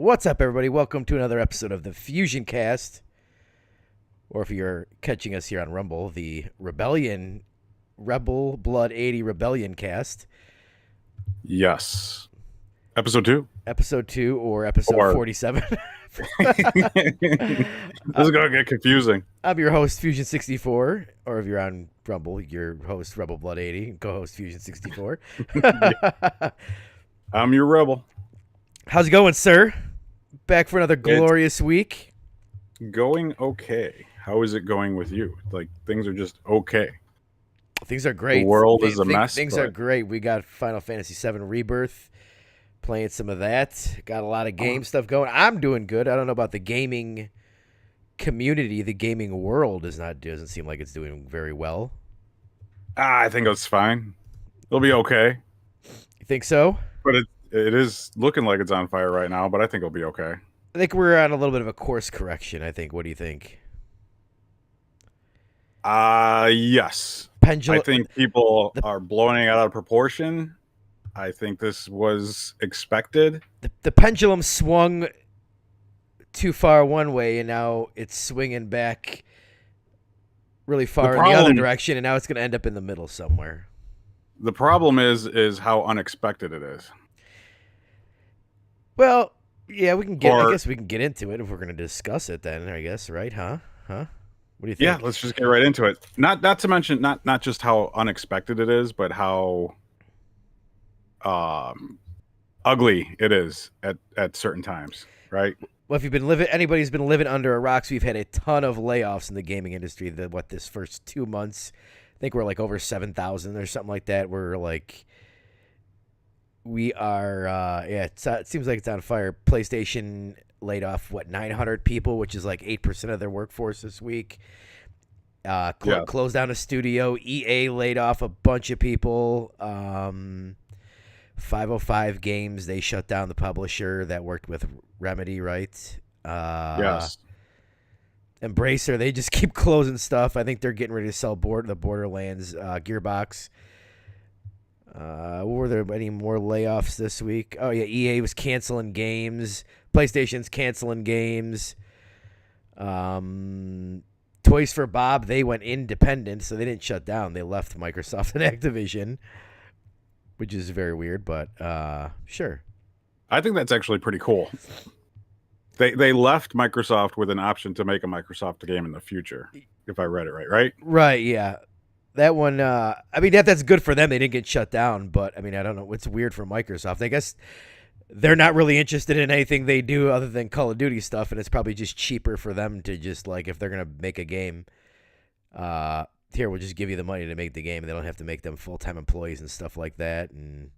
What's up, everybody? Welcome to another episode of the Fusion Cast, or if you're catching us here on Rumble, the Rebel Blood 80 Rebellion Cast, Yes. Episode 2. episode 2 or episode Or 47. this is going to get confusing. I'm your host, Fusion 64, or if you're on Rumble, your host, Rebel Blood 80, and co-host Fusion 64. I'm your rebel. How's it going, sir? Back for another glorious week. Going okay. How is it going with you? Like, things are just okay. Things are great. The world is a mess. Things are great. We got Final Fantasy VII Rebirth, playing some of that. Got a lot of game stuff going. I'm doing good. I don't know about the gaming community. The gaming world doesn't seem like it's doing very well. I think it's fine. It'll be okay. You think so? But it is looking like it's on fire right now, but I think it'll be okay. I think we're on a little bit of a course correction, I think. What do you think? Yes. I think people are blowing it out of proportion. I think this was expected. The pendulum swung too far one way, and now it's swinging back really far in the other direction, and now it's going to end up in the middle somewhere. The problem is how unexpected it is. Well, yeah, I guess we can get into it if we're going to discuss it then, I guess, right? Huh? What do you think? Yeah, let's just get right into it. Not to mention not just how unexpected it is, but how ugly it is at certain times, right? Well, if anybody's been living under a rock, so we've had a ton of layoffs in the gaming industry. This first 2 months, I think we're like over 7,000 or something like that. It seems like it's on fire. PlayStation laid off 900 people, which is like 8% of their workforce this week. Closed down a studio. EA laid off a bunch of people. 505 Games, they shut down the publisher that worked with Remedy, right? Yes. Embracer, they just keep closing stuff. I think they're getting ready to sell the Borderlands. Gearbox. Were there any more layoffs this week? Oh, yeah, EA was canceling games. PlayStation's canceling games. Toys for Bob, they went independent, so they didn't shut down. They left Microsoft and Activision, which is very weird, but sure. I think that's actually pretty cool. They left Microsoft with an option to make a Microsoft game in the future, if I read it right? Right, yeah. That one, that's good for them. They didn't get shut down, but, I don't know. It's weird for Microsoft. I guess they're not really interested in anything they do other than Call of Duty stuff, and it's probably just cheaper for them to just, like, if they're going to make a game, here, we'll just give you the money to make the game, and they don't have to make them full-time employees and stuff like that. And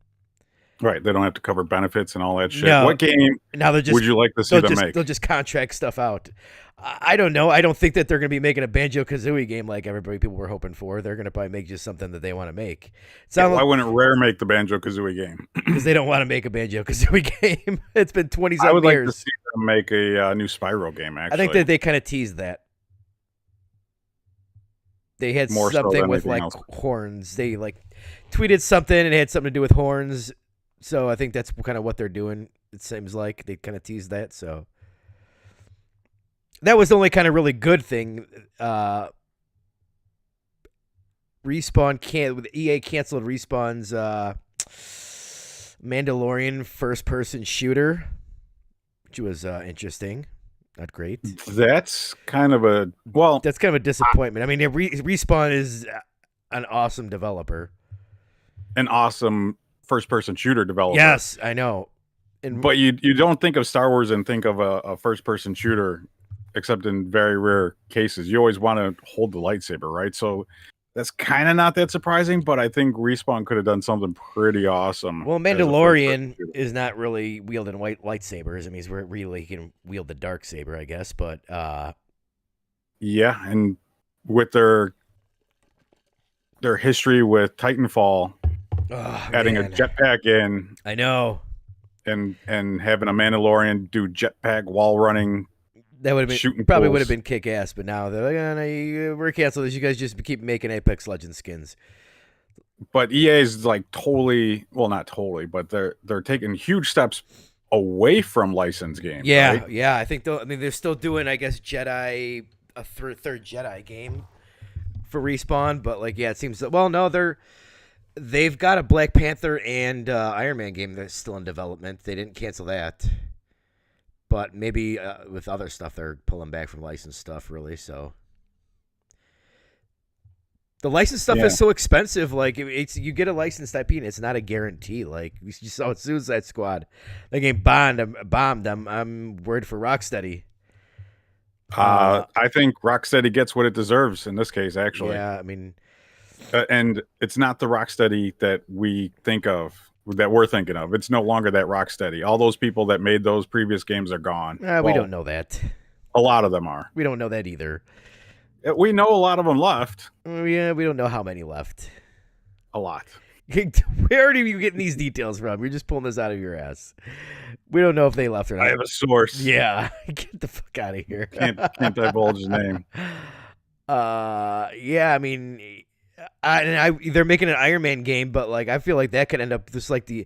right, they don't have to cover benefits and all that shit. No, what game would you like to see them make? They'll just contract stuff out. I don't know. I don't think that they're going to be making a Banjo-Kazooie game like people were hoping for. They're going to probably make just something that they want to make. Why wouldn't Rare make the Banjo-Kazooie game? Because they don't want to make a Banjo-Kazooie game. It's been 20-something years. I would like to see them make a new Spyro game, actually. I think that they kind of teased that. They had More something so with, like, else. horns. They, like, tweeted something and it had something to do with horns. So I think that's kind of what they're doing. It seems like they kind of teased that. So that was the only kind of really good thing. EA canceled Respawn's Mandalorian first-person shooter, which was interesting. Not great. That's kind of a disappointment. Respawn is an awesome developer. An awesome first-person shooter developer. Yes, I know. But you don't think of Star Wars and think of a first-person shooter, except in very rare cases. You always want to hold the lightsaber, right? So that's kind of not that surprising, but I think Respawn could have done something pretty awesome. Well, Mandalorian is not really wielding white lightsabers. He's really can wield the dark saber, I guess. But yeah, and with their history with Titanfall, adding a jetpack in, I know, and having a Mandalorian do jetpack while running. That would have been kick ass, but now they're like, no, we're canceling this. You guys just keep making Apex Legends skins. But EA is like not totally, but they're taking huge steps away from licensed games, Yeah, right? yeah. I think they're still doing, I guess, Jedi a third Jedi game for Respawn, but like, yeah, it seems that. Well, no, they've got a Black Panther and Iron Man game that's still in development. They didn't cancel that, but maybe with other stuff they're pulling back from licensed stuff. Really, so the licensed stuff Yeah. is so expensive. Like it's you get a licensed IP and it's not a guarantee. Like you saw Suicide Squad, the game bombed. I'm worried for Rocksteady. I think Rocksteady gets what it deserves in this case, actually. Yeah, I mean, And it's not the Rocksteady that we think of, that we're thinking of. It's no longer that Rocksteady. All those people that made those previous games are gone. we don't know that. A lot of them are. We don't know that either. We know a lot of them left. Yeah, we don't know how many left. A lot. Where are you getting these details from? You're just pulling this out of your ass. We don't know if they left or not. I have a source. Yeah, get the fuck out of here. Can't divulge his name. Yeah, I mean, they're making an Iron Man game, but like I feel like that could end up just like the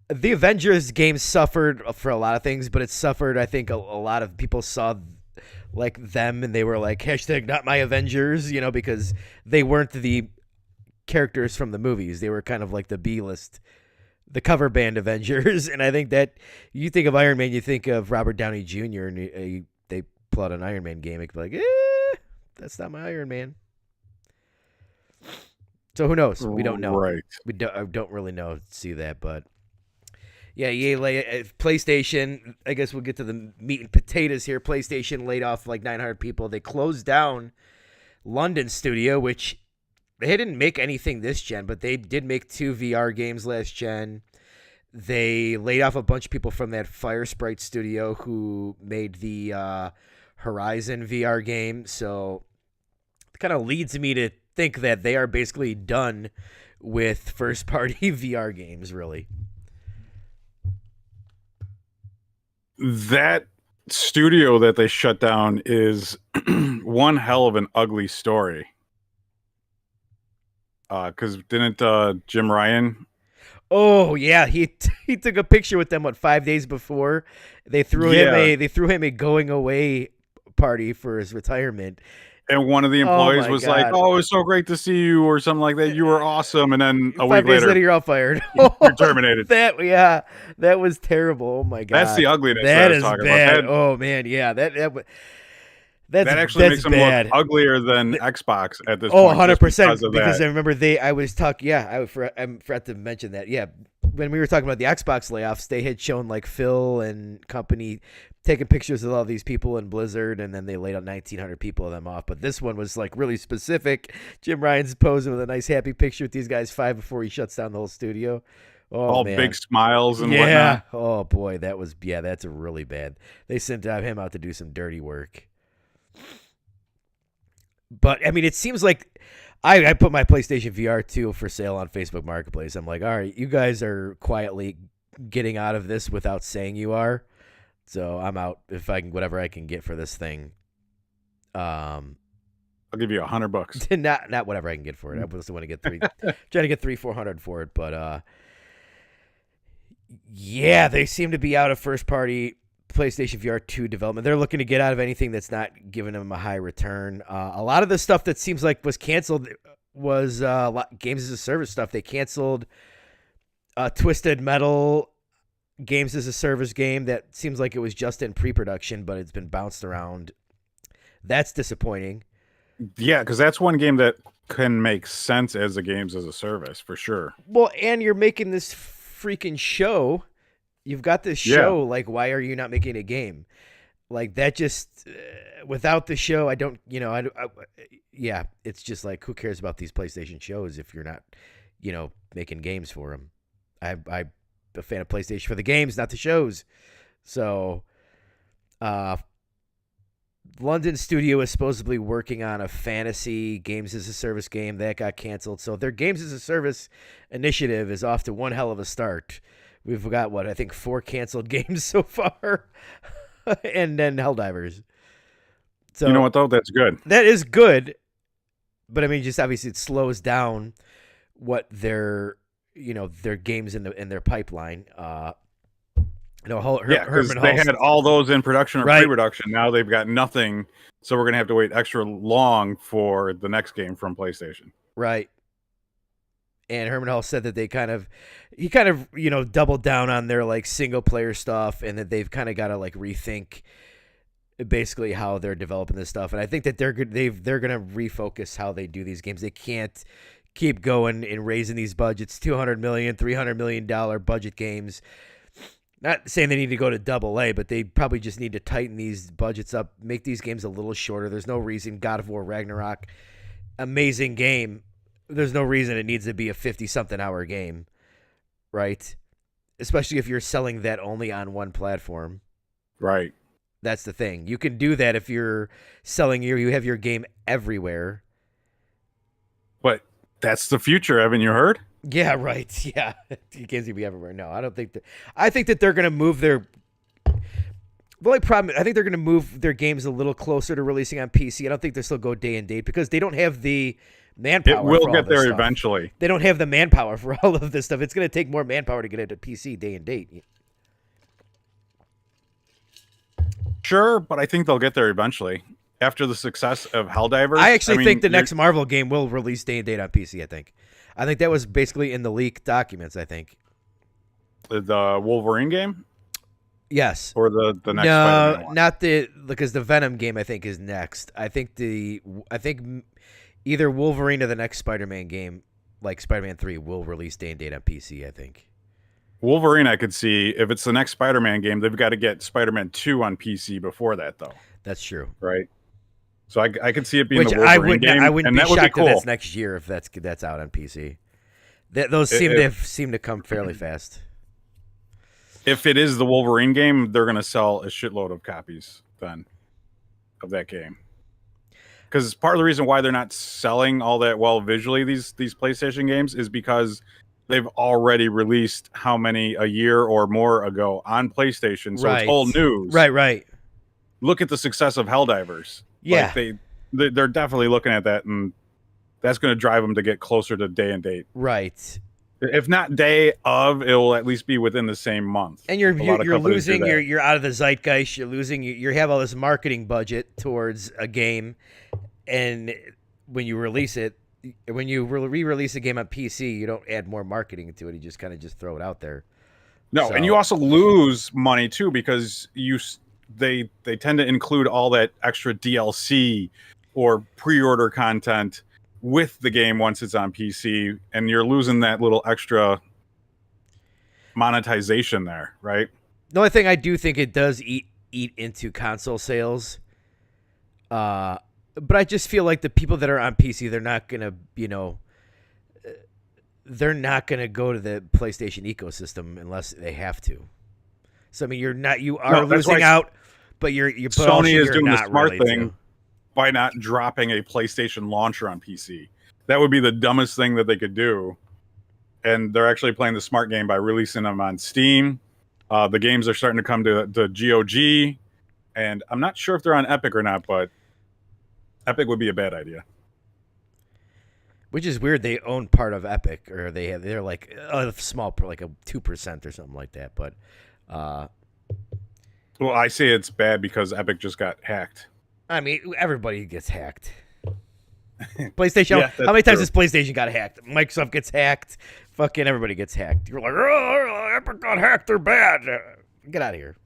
Avengers game suffered for a lot of things, but it suffered. I think a lot of people saw like them and they were like hashtag not my Avengers, because they weren't the characters from the movies. They were kind of like the B-list, the cover band Avengers. And I think that you think of Iron Man, you think of Robert Downey Jr. and they pull out an Iron Man game, it could be like, that's not my Iron Man. So who knows? We don't know. Right. I don't really know. See that, but yeah, PlayStation. I guess we'll get to the meat and potatoes here. PlayStation laid off like 900 people. They closed down London studio, which they didn't make anything this gen, but they did make 2 VR games last gen. They laid off a bunch of people from that Fire Sprite studio who made the Horizon VR game. So it kind of leads me to think that they are basically done with first-party VR games, really. That studio that they shut down is one hell of an ugly story. Because didn't Jim Ryan? Oh yeah, he took a picture with them 5 days before they threw him a going away party for his retirement. And one of the employees was God. like, "Oh, it's so great to see you," or something like that. You were awesome. And then a 5 week days later, you're all fired. you're terminated. That was terrible. Oh my God, That's the ugliness that I was is talking bad. about. Oh man, yeah, that actually makes them bad. look uglier than Xbox at this Oh, point. 100%. Because I remember I was talking. Yeah, I forgot to mention that. Yeah, when we were talking about the Xbox layoffs, they had shown like Phil and company taking pictures of all these people in Blizzard, and then they laid out 1,900 people of them off. But this one was like really specific. Jim Ryan's posing with a nice happy picture with these guys 5 before he shuts down the whole studio. Oh, all man. big smiles and yeah. whatnot. Oh boy, that's a really bad. They sent him out to do some dirty work. But I mean, it seems like I put my PlayStation VR 2 for sale on Facebook Marketplace. I'm like, all right, you guys are quietly getting out of this without saying you are. So I'm out if I can, whatever I can get for this thing. I'll give you $100. not whatever I can get for it. I still want to get trying to get 300-400 for it. But yeah, they seem to be out of first party PlayStation VR 2 development. They're looking to get out of anything that's not giving them a high return. A lot of the stuff that seems like was canceled was games as a service stuff. They canceled Twisted Metal games as a service game that seems like it was just in pre-production, but it's been bounced around. That's disappointing. Yeah, because that's one game that can make sense as a games as a service for sure. Well, and you're making this freaking show. You've got this show. Yeah. Like, why are you not making a game? Like that just without the show, I don't. Yeah, it's just like who cares about these PlayStation shows if you're not, making games for them. I'm a fan of PlayStation for the games, not the shows. So, London studio is supposedly working on a fantasy games as a service game that got canceled. So their games as a service initiative is off to one hell of a start. We've got I think 4 canceled games so far, and then Helldivers. So you know what though? That's good. That is good, but I mean, just obviously it slows down what their games in their pipeline. Yeah, because Herman they Hulst. had all those in production or Right, pre-production. Now they've got nothing, so we're gonna have to wait extra long for the next game from PlayStation. right. And Herman Hulst said that he kind of doubled down on their like single player stuff, and that they've kind of got to like rethink basically how they're developing this stuff. And I think that they're gonna refocus how they do these games. They can't keep going and raising these budgets, $200 million, $300 million budget games. Not saying they need to go to double A, but they probably just need to tighten these budgets up, make these games a little shorter. There's no reason God of War Ragnarok, amazing game. There's no reason it needs to be a 50-something hour game, right? Especially if you're selling that only on one platform. Right. That's the thing. You can do that if you're selling you have your game everywhere. But that's the future, haven't you heard? Yeah, right. Yeah. You can't see me everywhere. No, I don't think that. I think that they're going to move their. The only problem, I think they're going to move their games a little closer to releasing on PC. I don't think they'll still go day and date because they don't have the manpower. It will for all get this there stuff. eventually. They don't have the manpower for all of this stuff. It's going to take more manpower to get it to PC day and date. Sure, but I think they'll get there eventually. After the success of Helldivers, I actually think the next Marvel game will release day and date on PC. I think that was basically in the leak documents. I think the Wolverine game. Yes. Or the next no, Spider-Man one? not because the Venom game I think is next. I think either Wolverine or the next Spider-Man game, like Spider-Man 3, will release day and date on PC. I think. Wolverine, I could see if it's the next Spider-Man game, they've got to get Spider-Man 2 on PC before that, though. That's true. Right. So I could see it being Which the Wolverine game, I wouldn't and be that would be shocked cool. if that's next year if that's out on PC. Those seem to come fairly fast. If it is the Wolverine game, they're going to sell a shitload of copies then of that game. Because part of the reason why they're not selling all that well visually, these PlayStation games, is because they've already released how many a year or more ago on PlayStation. So it's old news. Right. Look at the success of Helldivers. Yeah. Like they're definitely looking at that, and that's going to drive them to get closer to day and date. Right. If not day of, it will at least be within the same month. And you're losing, you're out of the zeitgeist. You're losing, you have all this marketing budget towards a game, and when you release it, when you re-release a game on PC, you don't add more marketing to it. You just kind of throw it out there. No, and you also lose money too because they tend to include all that extra DLC or pre-order content with the game once it's on PC, and you're losing that little extra monetization there, right? The only thing I do think it does eat into console sales, but I just feel like the people that are on PC, they're not gonna, they're not gonna go to the PlayStation ecosystem unless they have to. So I mean, you are losing out, but Sony is doing the smart thing by not dropping a PlayStation launcher on PC. That would be the dumbest thing that they could do. And they're actually playing the smart game by releasing them on Steam. The games are starting to come to GOG, and I'm not sure if they're on Epic or not, but Epic would be a bad idea. Which is weird. They own part of Epic, or they're like a small, like a 2% or something like that. But well, I say it's bad because Epic just got hacked. I mean, everybody gets hacked. PlayStation. Yeah, how many times true. has PlayStation got hacked? Microsoft gets hacked. Fucking everybody gets hacked. You're like, oh, Epic got hacked. They're bad. Get out of here.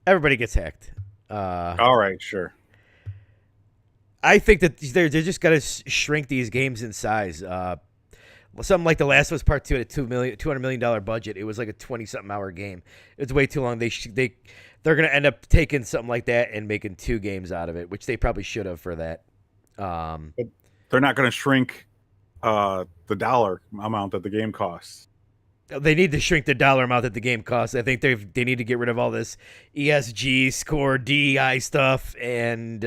Everybody gets hacked. All right, sure. I think that they're just got to shrink these games in size. Something like The Last of Us Part 2 at a $200 million budget. It was like a 20-something hour game. It's way too long. They're going to end up taking something like that and making 2 games out of it, which they probably should have for that. But they're not going to shrink the dollar amount that the game costs. They need to shrink the dollar amount that the game costs. I think they need to get rid of all this ESG score, DEI stuff, and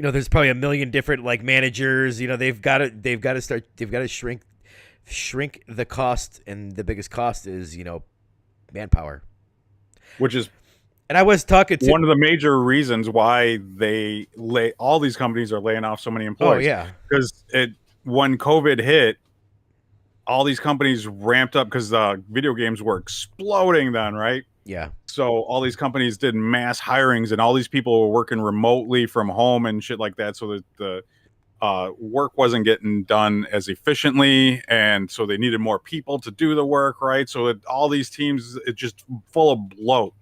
there's probably a million different like managers. They've got to shrink the cost, and the biggest cost is manpower. Which is, and I was talking to one of the major reasons why all these companies are laying off so many employees. Oh yeah, because when COVID hit, all these companies ramped up because video games were exploding then, right? Yeah, So all these companies did mass hirings, and all these people were working remotely from home and shit like that, so that the work wasn't getting done as efficiently, and so they needed more people to do the work, right? So all these teams, it's just full of bloat.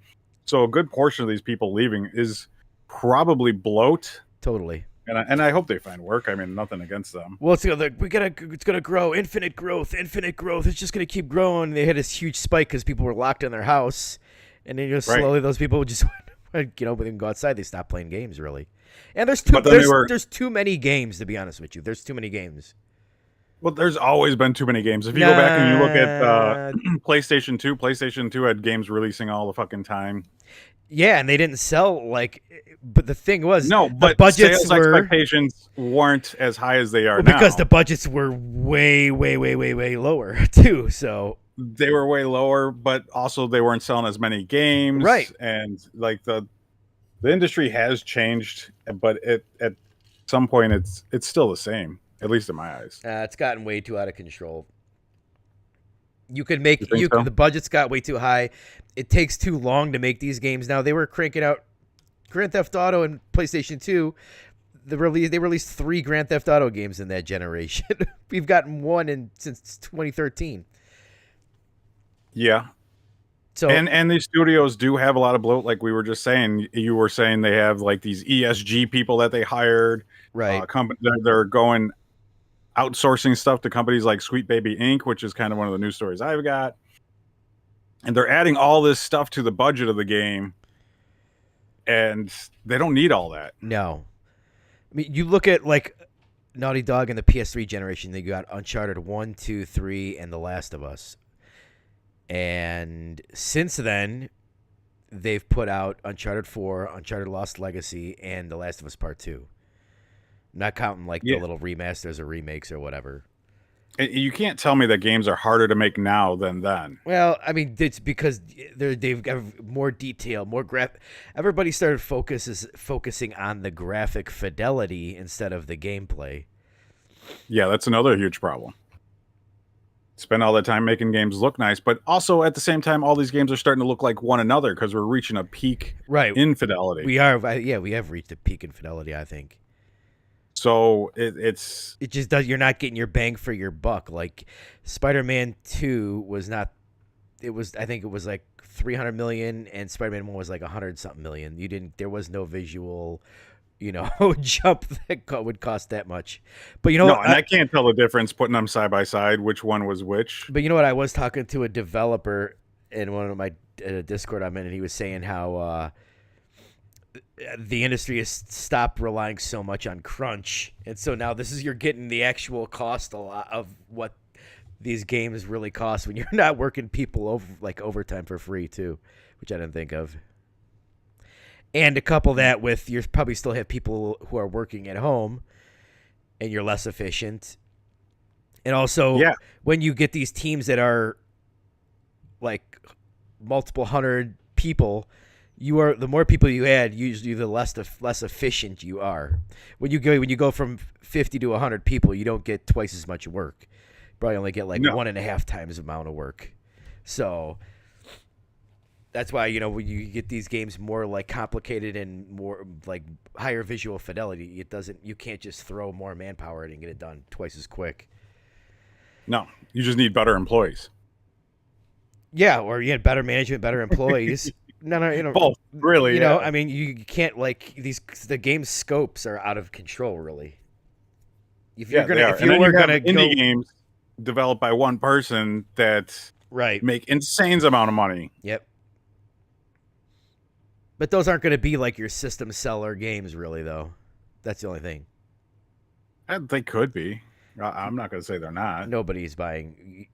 So a good portion of these people leaving is probably bloat, totally. and I hope they find work. I mean, nothing against them. Well, it's gonna grow, infinite growth, infinite growth. It's just gonna keep growing. They had this huge spike because people were locked in their house, and then Right. slowly those people just but they can go outside. They stop playing games really, and But then there's too many games to be honest with you. There's too many games. well, there's always been too many games. If you go back and you look at Nah, PlayStation 2 had games releasing all the fucking time. yeah, and they didn't sell like. But the thing was, No, the but budgets sales were expectations weren't as high as they are well, now. because the budgets were way, way, way, way, way lower too. So They were way lower, but also they weren't selling as many games. Right. And like the industry has changed, but at some point it's still the same, at least in my eyes. it's gotten way too out of control. You could make You think so? the budgets got way too high. It takes too long to make these games now. They were cranking out Grand Theft Auto and PlayStation 2. They released 3 Grand Theft Auto games in that generation. We've gotten one since 2013. Yeah. So And these studios do have a lot of bloat, like we were just saying. You were saying they have like these ESG people that they hired. right. They're going outsourcing stuff to companies like Sweet Baby Inc., which is kind of one of the news stories I've got. And they're adding all this stuff to the budget of the game, and they don't need all that. No. I mean, you look at like Naughty Dog and the PS3 generation, they got Uncharted 1, 2, 3, and The Last of Us. And since then, they've put out Uncharted 4, Uncharted Lost Legacy, and The Last of Us Part 2. Not counting like Yeah. the little remasters or remakes or whatever. And you can't tell me that games are harder to make now than then. Well, I mean, it's because they've got more detail, more Everybody started focusing on the graphic fidelity instead of the gameplay. Yeah, that's another huge problem. Spend all the time making games look nice, but also at the same time, all these games are starting to look like one another because we're reaching a peak Right. infidelity. We are. Yeah, we have reached a peak in fidelity, I think. So it's It just does. You're not getting your bang for your buck. Like Spider-Man 2 was not. It was. I think it was like 300 million, and Spider-Man 1 was like 100 something million. You didn't. There was no visual, jump that would cost that much. But no, and I can't tell the difference putting them side by side, which one was which. But you know what? I was talking to a developer in one of my Discord I'm in, and he was saying how the industry has stopped relying so much on crunch, and so now you're getting the actual cost a lot of what these games really cost when you're not working people overtime for free too, which I didn't think of. And to couple that with you probably still have people who are working at home, and you're less efficient. And also, when you get these teams that are like multiple hundred people, the more people you add, usually the less efficient you are. When you go from 50 to 100 people, you don't get twice as much work. You probably only get like 1.5 times the amount of work. So that's why when you get these games more like complicated and more like higher visual fidelity, you can't just throw more manpower at it and get it done twice as quick. No, you just need better employees. Yeah, or you had better management, better employees. No, both really. I mean, you can't the game's scopes are out of control, really. If you're gonna indie games developed by one person that make insane amount of money. Yep. But those aren't going to be like your system seller games, really, though. That's the only thing. They could be. I'm not going to say they're not. Nobody's buying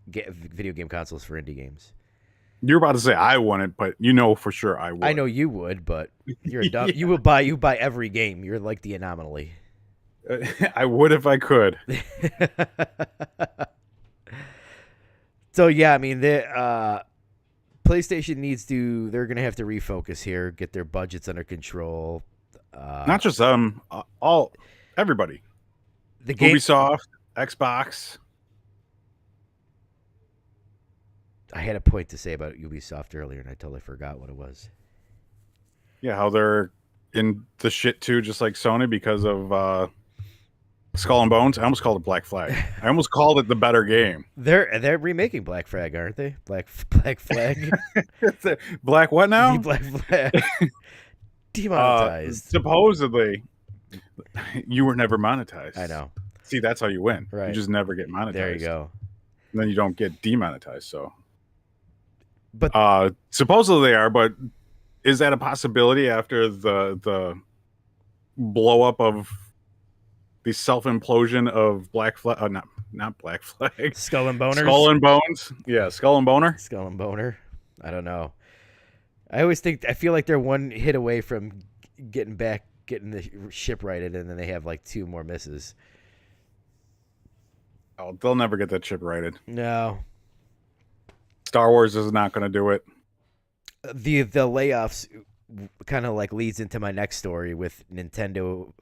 video game consoles for indie games. You're about to say I wouldn't, but for sure I would. I know you would, but you're dumb. You buy every game. You're like the anomaly. I would if I could. So yeah, I mean, PlayStation they're going to have to refocus here, get their budgets under control. Not just them, everybody. The game, Ubisoft, Xbox. I had a point to say about Ubisoft earlier, and I totally forgot what it was. Yeah, how they're in the shit too, just like Sony because of Skull and Bones. I almost called it Black Flag. I almost called it the better game. They're remaking Black Flag, aren't they? Black Flag. Black what The now? Black Flag. Demonetized. Supposedly, you were never monetized. I know. See, that's how you win. Right. You just never get monetized. There you go. And then you don't get demonetized. So, But supposedly they are. But is that a possibility after the blow up of the self implosion of Black Flag? Not Black Flag. Skull and Boners. Skull and Bones. Yeah, Skull and Boner. Skull and Boner. I don't know. I feel like they're one hit away from getting the ship righted, and then they have like 2 more misses. Oh, they'll never get that ship righted. No. Star Wars is not going to do it. The layoffs kind of like leads into my next story with Nintendo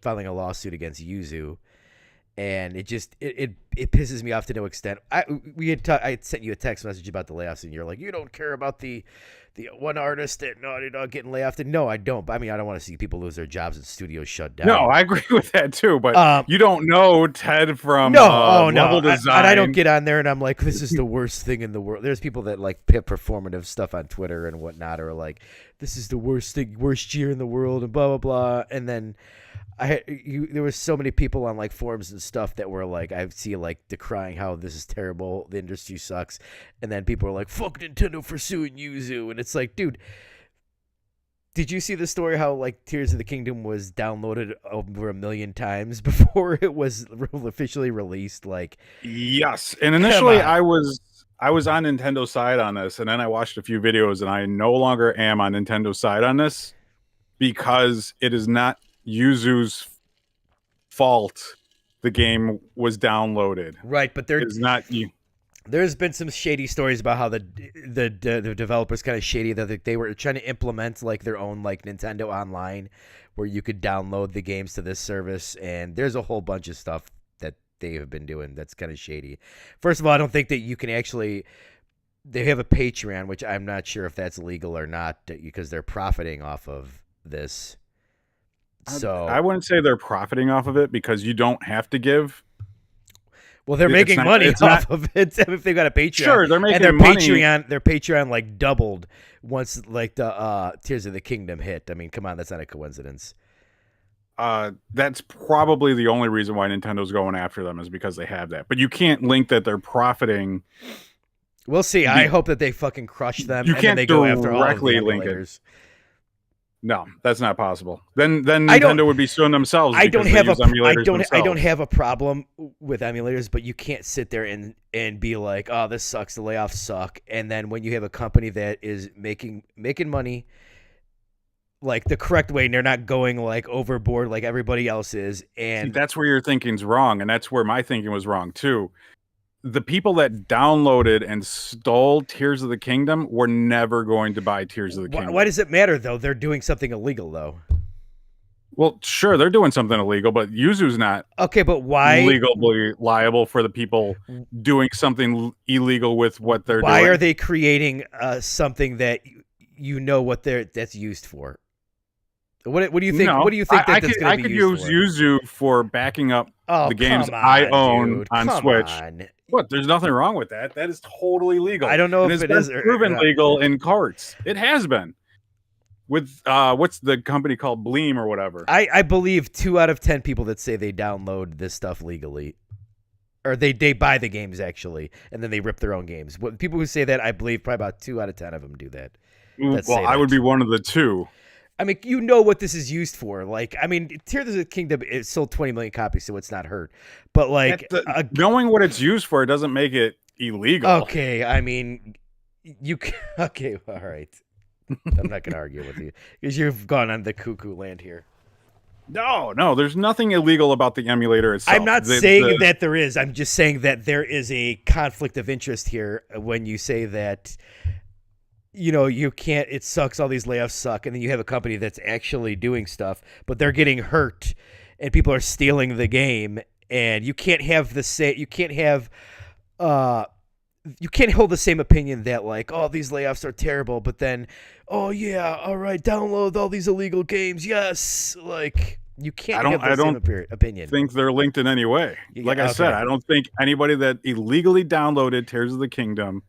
filing a lawsuit against Yuzu, and it pisses me off to no extent. I had sent you a text message about the layoffs, and you're like, you don't care about the one artist at Naughty Dog getting laid off. No, I don't. I mean, I don't want to see people lose their jobs and studios shut down. No, I agree with that too. But you don't know Ted from Level Design. I don't get on there and I'm like, this is the worst thing in the world. There's people that like pit performative stuff on Twitter and whatnot, or like, this is the worst year in the world, and blah blah blah. And then there was so many people on like forums and stuff that were like, I see like decrying how this is terrible, the industry sucks, and then people were like, fuck Nintendo for suing Yuzu, and it's like, dude, did you see the story how like Tears of the Kingdom was downloaded over 1 million times before it was officially released? Like, yes, and initially I was on Nintendo's side on this, and then I watched a few videos, and I no longer am on Nintendo's side on this because it is not Yuzu's fault the game was downloaded. Right, but it's not you. There's been some shady stories about how the developers kind of shady, that they were trying to implement like their own like Nintendo Online where you could download the games to this service, and there's a whole bunch of stuff that they have been doing that's kind of shady. First of all, I don't think that you can actually. They have a Patreon, which I'm not sure if that's legal or not, because they're profiting off of this. So I wouldn't say they're profiting off of it because you don't have to give. Well, they're making money off of it if they've got a Patreon. Sure, they're making and money. Their Patreon like doubled once like the Tears of the Kingdom hit. I mean, come on, that's not a coincidence. That's probably the only reason why Nintendo's going after them is because they have that. But you can't link that they're profiting. We'll see. I hope that they fucking crush them. You can't they go after all of the directly link it. No, that's not possible. Then Nintendo would be suing themselves. I don't have a problem with emulators, but you can't sit there and be like, oh, this sucks, the layoffs suck, and then when you have a company that is making money like the correct way, and they're not going like overboard like everybody else is, and see, that's where your thinking's wrong, and that's where my thinking was wrong too. The people that downloaded and stole Tears of the Kingdom were never going to buy Tears of the Kingdom. Why does it matter, though? They're doing something illegal, though. Well, sure, they're doing something illegal, but Yuzu's not. Okay, but why legally liable for the people doing something illegal with what they're doing? Why are they creating something that you know what that's used for? What do you think? No, what do you think that's going to be used for? I could use Yuzu for backing up the games I own on Switch. What? There's nothing wrong with that. That is totally legal. I don't know if it is proven legal in carts. It has been with what's the company called Bleem or whatever. I believe 2 out of 10 people that say they download this stuff legally, or they buy the games actually, and then they rip their own games. People who say that, I believe probably about 2 out of 10 of them do that. Well, I would be one of the 2. I mean, you know what this is used for. Like, I mean, Tears of the Kingdom, it sold 20 million copies, so it's not hurt. But, like... knowing what it's used for, it doesn't make it illegal. Okay, I mean, okay, all right. I'm not going to argue with you, because you've gone on the cuckoo land here. No, there's nothing illegal about the emulator itself. I'm not saying that there is. I'm just saying that there is a conflict of interest here when you say that... You know, you can't, it sucks, all these layoffs suck, and then you have a company that's actually doing stuff, but they're getting hurt, and people are stealing the game, and you can't have the same. Uh, you can't hold the same opinion that like, oh, these layoffs are terrible, but then, oh yeah, all right, download all these illegal games, yes, like you can't have I the same don't opinion. think they're linked in any way. Like I said, I don't think anybody that illegally downloaded Tears of the Kingdom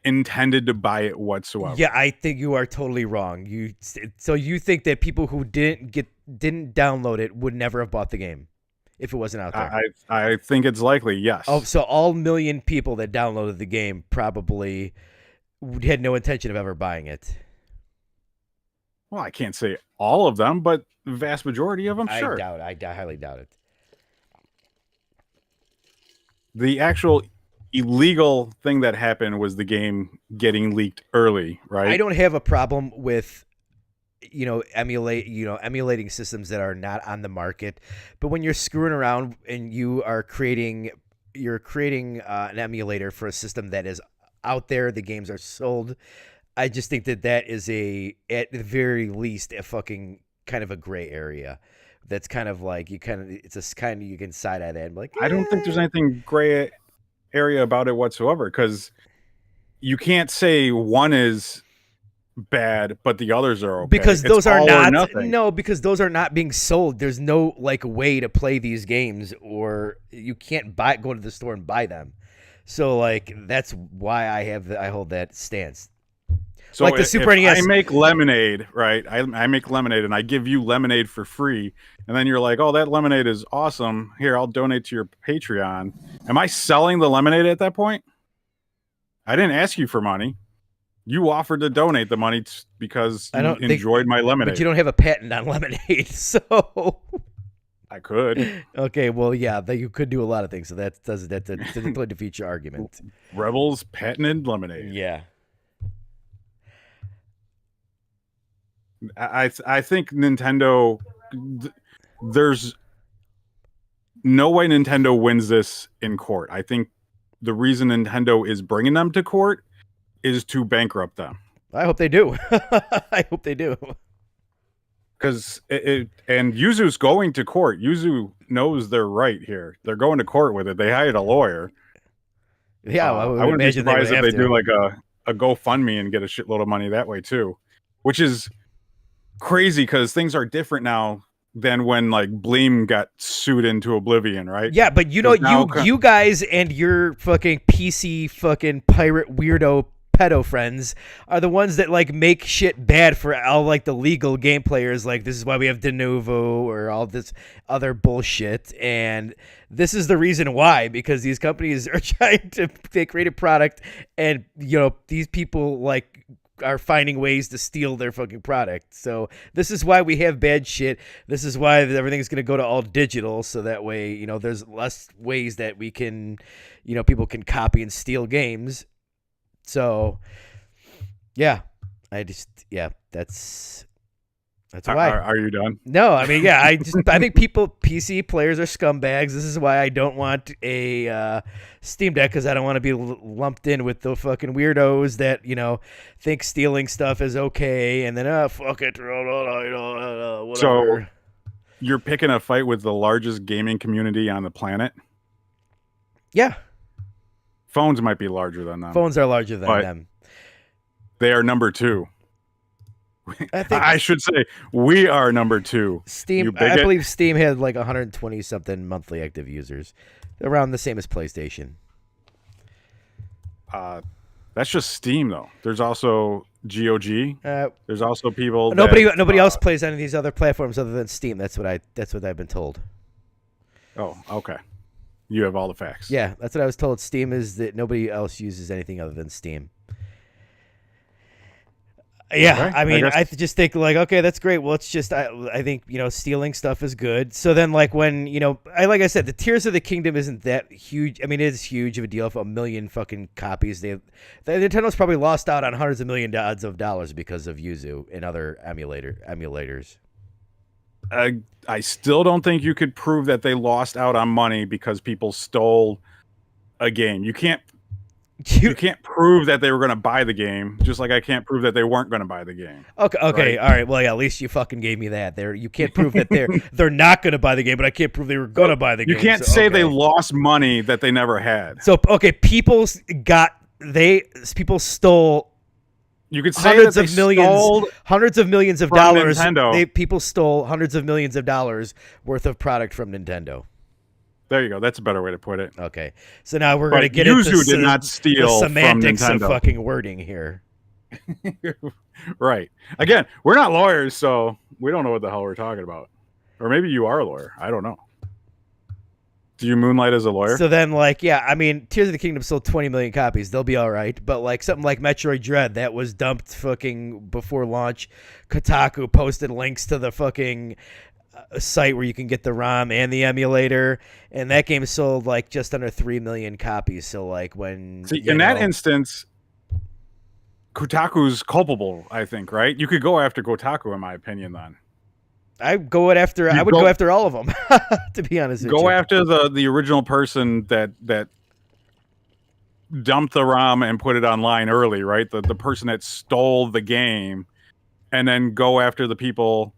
intended to buy it whatsoever. Yeah, I think you are totally wrong. So you think that people who didn't download it would never have bought the game if it wasn't out there? I think it's likely, yes. Oh, so all million people that downloaded the game probably had no intention of ever buying it. Well, I can't say all of them, but the vast majority of them, sure. I highly doubt it. The actual illegal thing that happened was the game getting leaked early, right? I don't have a problem with emulating systems that are not on the market, but when you're screwing around and you're creating an emulator for a system that is out there, the games are sold. I just think that is at the very least a fucking kind of a gray area. That's kind of like you can side eye that and be like, I don't think there's anything gray area about it whatsoever, because you can't say one is bad but the others are okay, because those are not because those are not being sold. There's no like way to play these games, or you can't go to the store and buy them. So like that's why I hold that stance. So like the Super NES, I make lemonade, right? I make lemonade and I give you lemonade for free, and then you're like, oh, that lemonade is awesome, here, I'll donate to your Patreon. Am I selling the lemonade at that point? I didn't ask you for money. You offered to donate the money because you enjoyed my lemonade. But you don't have a patent on lemonade, so I could. Okay, well, yeah, you could do a lot of things, so that doesn't defeat your argument. Rebels patented lemonade. Yeah. I think Nintendo, there's no way Nintendo wins this in court. I think the reason Nintendo is bringing them to court is to bankrupt them. I hope they do. I hope they do. Because and Yuzu's going to court. Yuzu knows they're right here. They're going to court with it. They hired a lawyer. Yeah, I wouldn't be surprised if they do like a GoFundMe and get a shitload of money that way too, which is crazy because things are different now than when like Bleem got sued into oblivion, right? Yeah, but you guys and your fucking PC fucking pirate weirdo pedo friends are the ones that like make shit bad for all like the legal game players. Like this is why we have de novo or all this other bullshit, and this is the reason why, because these companies are trying to create a product, and these people like are finding ways to steal their fucking product. So this is why we have bad shit. This is why everything's going to go to all digital, so that way there's less ways that we can people can copy and steal games. So yeah, that's why. Are you done? No, I mean, yeah, I think PC players are scumbags. This is why I don't want a Steam Deck, because I don't want to be lumped in with the fucking weirdos that think stealing stuff is okay, and then fuck it, whatever. So you're picking a fight with the largest gaming community on the planet? Yeah. Phones might be larger than them. Phones are larger than them. They are number 2. I should say we are number 2. Steam, I believe Steam had like 120 something monthly active users, around the same as PlayStation. That's just Steam though. There's also GOG. There's also people. Nobody else plays any of these other platforms other than Steam. That's what I've been told. Oh, okay. You have all the facts. Yeah, that's what I was told. Steam is that nobody else uses anything other than Steam. Yeah, okay, I mean, I just think like, okay, that's great. Well, it's just I think stealing stuff is good. So then like when like I said, the Tears of the Kingdom isn't that huge. I mean, it is huge of a deal for 1 million fucking copies. Nintendo's probably lost out on hundreds of millions of dollars because of Yuzu and other emulators. I still don't think you could prove that they lost out on money because people stole a game. You can't. You can't prove that they were going to buy the game, just like I can't prove that they weren't going to buy the game. Okay, right? all right. Well, yeah, at least you fucking gave me that. You can't prove that they're not going to buy the game, but I can't prove they were going to buy the You game. can't say they lost money that they never had. So okay, people stole. You could say hundreds of millions of dollars. Nintendo. People stole hundreds of millions of dollars worth of product from Nintendo. There you go. That's a better way to put it. Okay, so now we're going to get into Yuzu did not steal the semantics from of fucking wording here. Right. Again, we're not lawyers, so we don't know what the hell we're talking about. Or maybe you are a lawyer. I don't know. Do you moonlight as a lawyer? So then, I mean, Tears of the Kingdom sold 20 million copies. They'll be all right. But something like Metroid Dread, that was dumped fucking before launch. Kotaku posted links to the fucking site where you can get the ROM and the emulator, and that game sold just under 3 million copies. So when that instance, Kotaku's culpable, I think, right? You could go after Kotaku, in my opinion. Then I would go after all of them. To be honest, go after the original person that dumped the ROM and put it online early, right? The person that stole the game, and then go after the people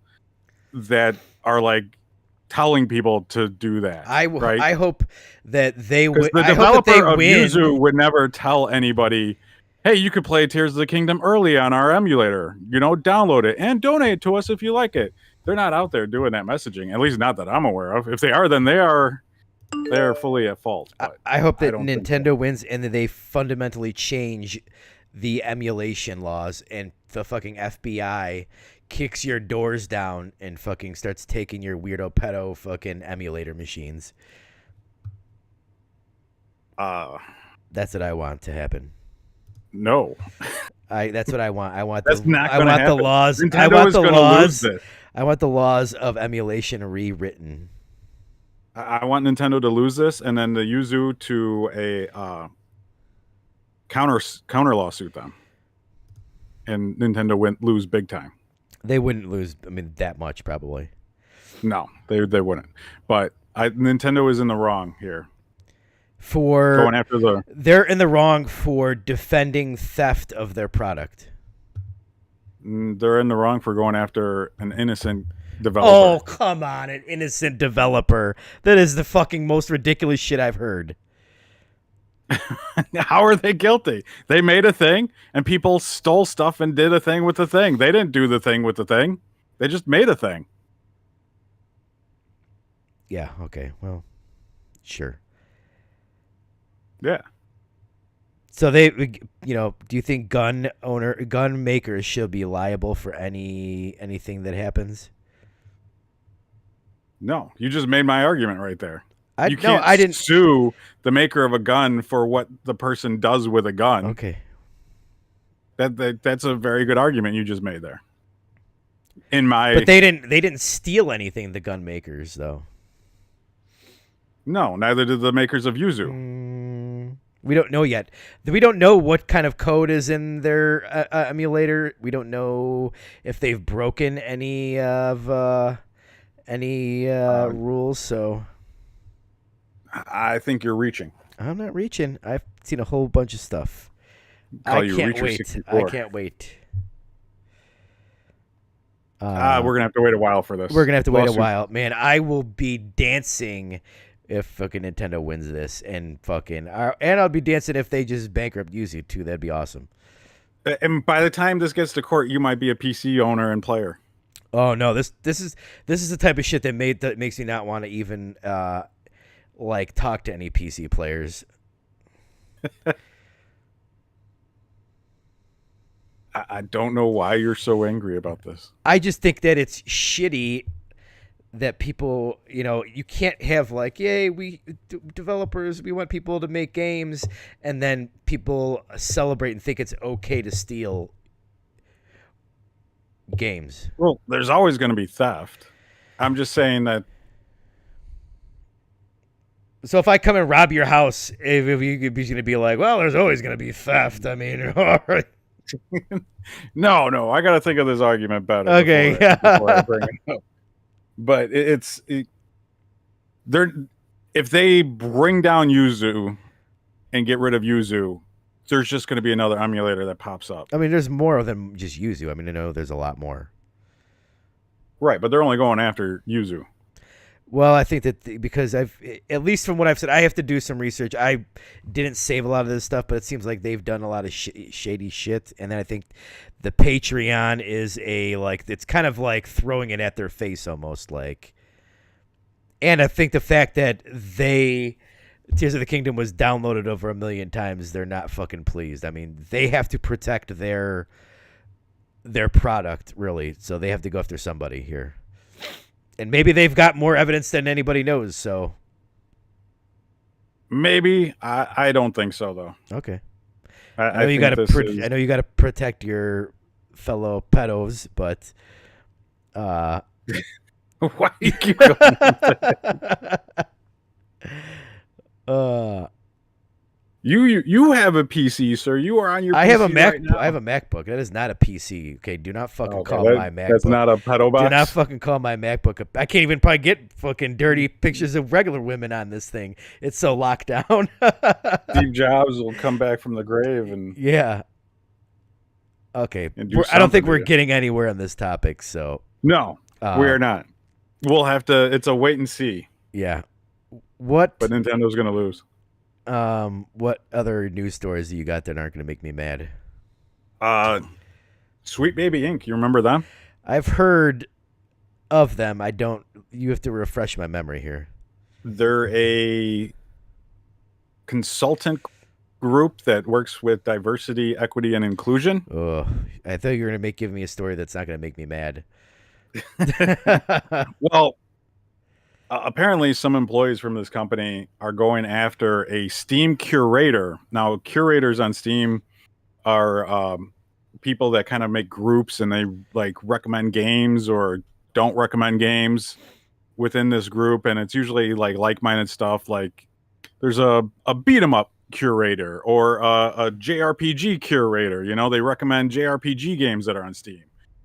that are telling people to do that. Right? I hope that they would. The developer of Yuzu would never tell anybody, "Hey, you could play Tears of the Kingdom early on our emulator. Download it and donate to us if you like it." They're not out there doing that messaging, at least not that I'm aware of. If they are, then they're fully at fault. I hope that Nintendo wins and that they fundamentally change the emulation laws and the fucking FBI kicks your doors down and fucking starts taking your weirdo pedo fucking emulator machines. That's what I want to happen. No. That's what I want. I want the laws. Nintendo is going to lose this. I want the laws of emulation rewritten. I want Nintendo to lose this, and then the Yuzu to a counter lawsuit them, and Nintendo lose big time. They wouldn't lose. I mean, that much probably. No, they wouldn't. But Nintendo is in the wrong here. For going after they're in the wrong for defending theft of their product. They're in the wrong for going after an innocent developer. Oh, come on, an innocent developer. That is the fucking most ridiculous shit I've heard. How are they guilty? They made a thing, and people stole stuff and did a thing with the thing. They didn't do the thing with the thing. They just made a thing. Yeah, okay, well, sure. Yeah. So do you think gun makers should be liable for anything that happens? No, you just made my argument right there. I didn't sue the maker of a gun for what the person does with a gun. Okay. That's a very good argument you just made there. But they didn't steal anything, the gun makers, though. No, neither did the makers of Yuzu. We don't know yet. We don't know what kind of code is in their emulator. We don't know if they've broken any of rules. So I think you're reaching. I'm not reaching. I've seen a whole bunch of stuff. I can't wait. I can't wait. We're gonna have to wait a while for this. We're gonna have to wait a while, man. I will be dancing if fucking Nintendo wins this, and I'll be dancing if they just bankrupt Yuzu too. That'd be awesome. And by the time this gets to court, you might be a PC owner and player. Oh no, this is the type of shit that makes me not want to even talk to any PC players. I don't know why you're so angry about this. I just think that it's shitty that people, you can't have developers, we want people to make games, and then people celebrate and think it's okay to steal games. Well, there's always going to be theft. I'm just saying that. So if I come and rob your house, if you could be going to be like, well, there's always going to be theft. I mean, all right. No, I got to think of this argument better. Okay. Before I bring it up. But if they bring down Yuzu and get rid of Yuzu, there's just going to be another emulator that pops up. I mean, there's more than just Yuzu. I mean, I know there's a lot more. Right, but they're only going after Yuzu. Well, I think that because at least from what I've said, I have to do some research. I didn't save a lot of this stuff, but it seems like they've done a lot of shady shit. And then I think the Patreon is it's kind of like throwing it at their face almost like. And I think the fact that Tears of the Kingdom was downloaded over 1 million times, they're not fucking pleased. I mean, they have to protect their product, really. So they have to go after somebody here. And maybe they've got more evidence than anybody knows, so. Maybe. I don't think so, though. Okay. I know you got to. I know you got to protect your fellow pedos, but. Why do you keep going? You have a PC, sir. You are on your. I PC have a Mac. Right now. I have a MacBook. That is not a PC. Okay, do not fucking call my MacBook. That's not a pedo box. Do not fucking call my MacBook. I can't even probably get fucking dirty pictures of regular women on this thing. It's so locked down. Steve Jobs will come back from the grave and yeah. Okay, I don't think we're getting anywhere on this topic. So no, we are not. We'll have to. It's a wait and see. Yeah. What? But Nintendo's gonna lose. What other news stories do you got that aren't going to make me mad? Sweet Baby Inc. You remember them? I've heard of them. I don't. You have to refresh my memory here. They're a consultant group that works with diversity, equity, and inclusion. Oh, I thought you were going to give me a story that's not going to make me mad. Well, apparently some employees from this company are going after a Steam curator. Now, curators on Steam are people that kind of make groups and they like recommend games or don't recommend games within this group. And it's usually like-minded stuff. Like there's a beat 'em up curator or a JRPG curator. You know, they recommend JRPG games that are on Steam.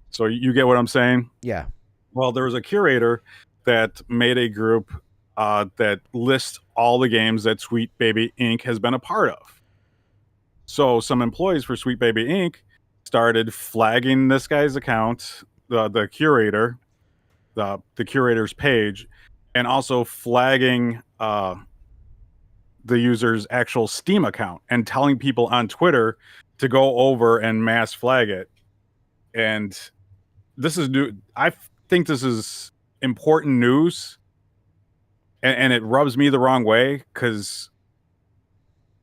So you get what I'm saying? Yeah. Well, there was a curator that made a group that lists all the games that Sweet Baby Inc. has been a part of. So some employees for Sweet Baby Inc. started flagging this guy's account, the curator, the curator's page, and also flagging the user's actual Steam account and telling people on Twitter to go over and mass flag it. And this is new. I think this is important news, and it rubs me the wrong way because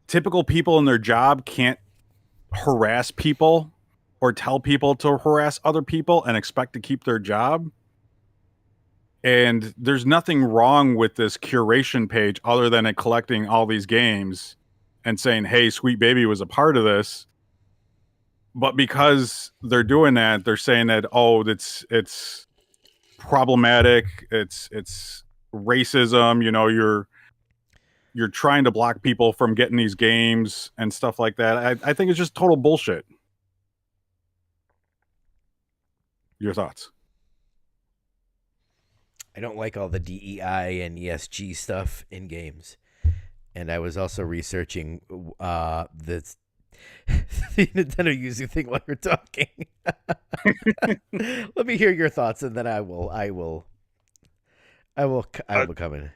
typical people in their job can't harass people or tell people to harass other people and expect to keep their job. And there's nothing wrong with this curation page other than it collecting all these games and saying, hey, Sweet Baby was a part of this. But because they're doing that, they're saying that, oh, it's problematic, it's racism, you know, you're trying to block people from getting these games and stuff like that. I think it's just total bullshit. Your thoughts? I don't like all the DEI and ESG stuff in games. And I was also researching the Nintendo Yuzu thing while you're talking. Let me hear your thoughts, and then I will come in.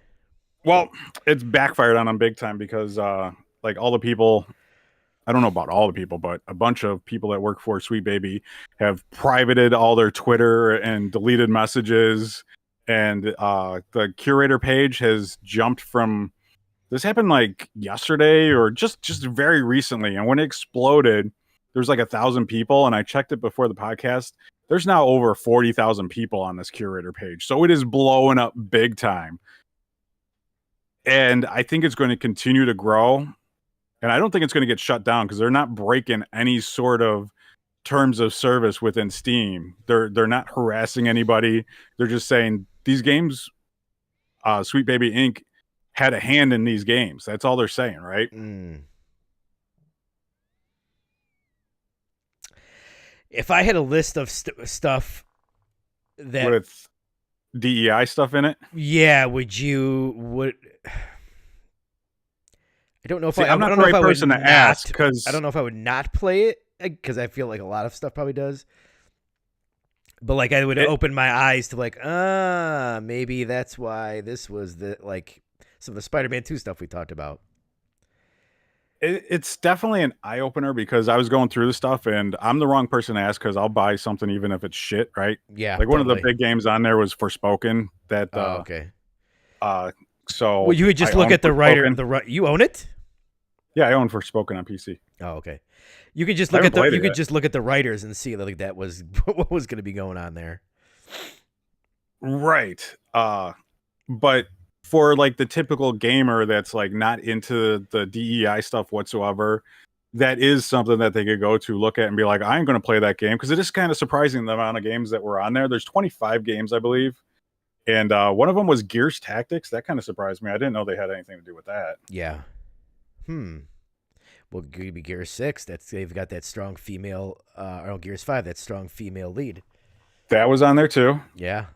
Well, it's backfired on them big time because like all the people, I don't know about all the people, but a bunch of people that work for Sweet Baby have privated all their Twitter and deleted messages. And the curator page has jumped from, this happened like yesterday or just very recently. And when it exploded, there's like 1,000 people. And I checked it before the podcast. There's now over 40,000 people on this curator page. So it is blowing up big time. And I think it's going to continue to grow. And I don't think it's going to get shut down because they're not breaking any sort of terms of service within Steam. They're not harassing anybody. They're just saying these games, Sweet Baby Inc. had a hand in these games. That's all they're saying, right? If I had a list of stuff that with DEI stuff in it, yeah, I don't know if See, I I'm not don't the know if right I would person to ask not. I because don't know if I would not play it because I feel like a lot of stuff probably does. But like I would it, open my eyes to like, maybe that's why this was the like some of the Spider-Man 2 stuff we talked about. it's definitely an eye opener because I was going through the stuff and I'm the wrong person to ask because I'll buy something even if it's shit, right? Yeah, Like one of the totally. big games on there was Forspoken that Oh, okay. uh Well, so you would I just look own at the writer. Forspoken. You own it? Yeah, I own Forspoken on PC. Oh, okay. You could just I look haven't at the played you it could yet. just look at the writers and see like that was what was going to be going on there. Right. But for like the typical gamer that's like not into the DEI stuff whatsoever, that is something that they could go to look at and be like, I'm going to play that game because it is kind of surprising the amount of games that were on there. There's 25 games, I believe, and one of them was Gears Tactics. That kind of surprised me. I didn't know they had anything to do with that. Yeah. Well, maybe Gears 6. They've got that strong female. Or Gears 5. That strong female lead. That was on there too. Yeah.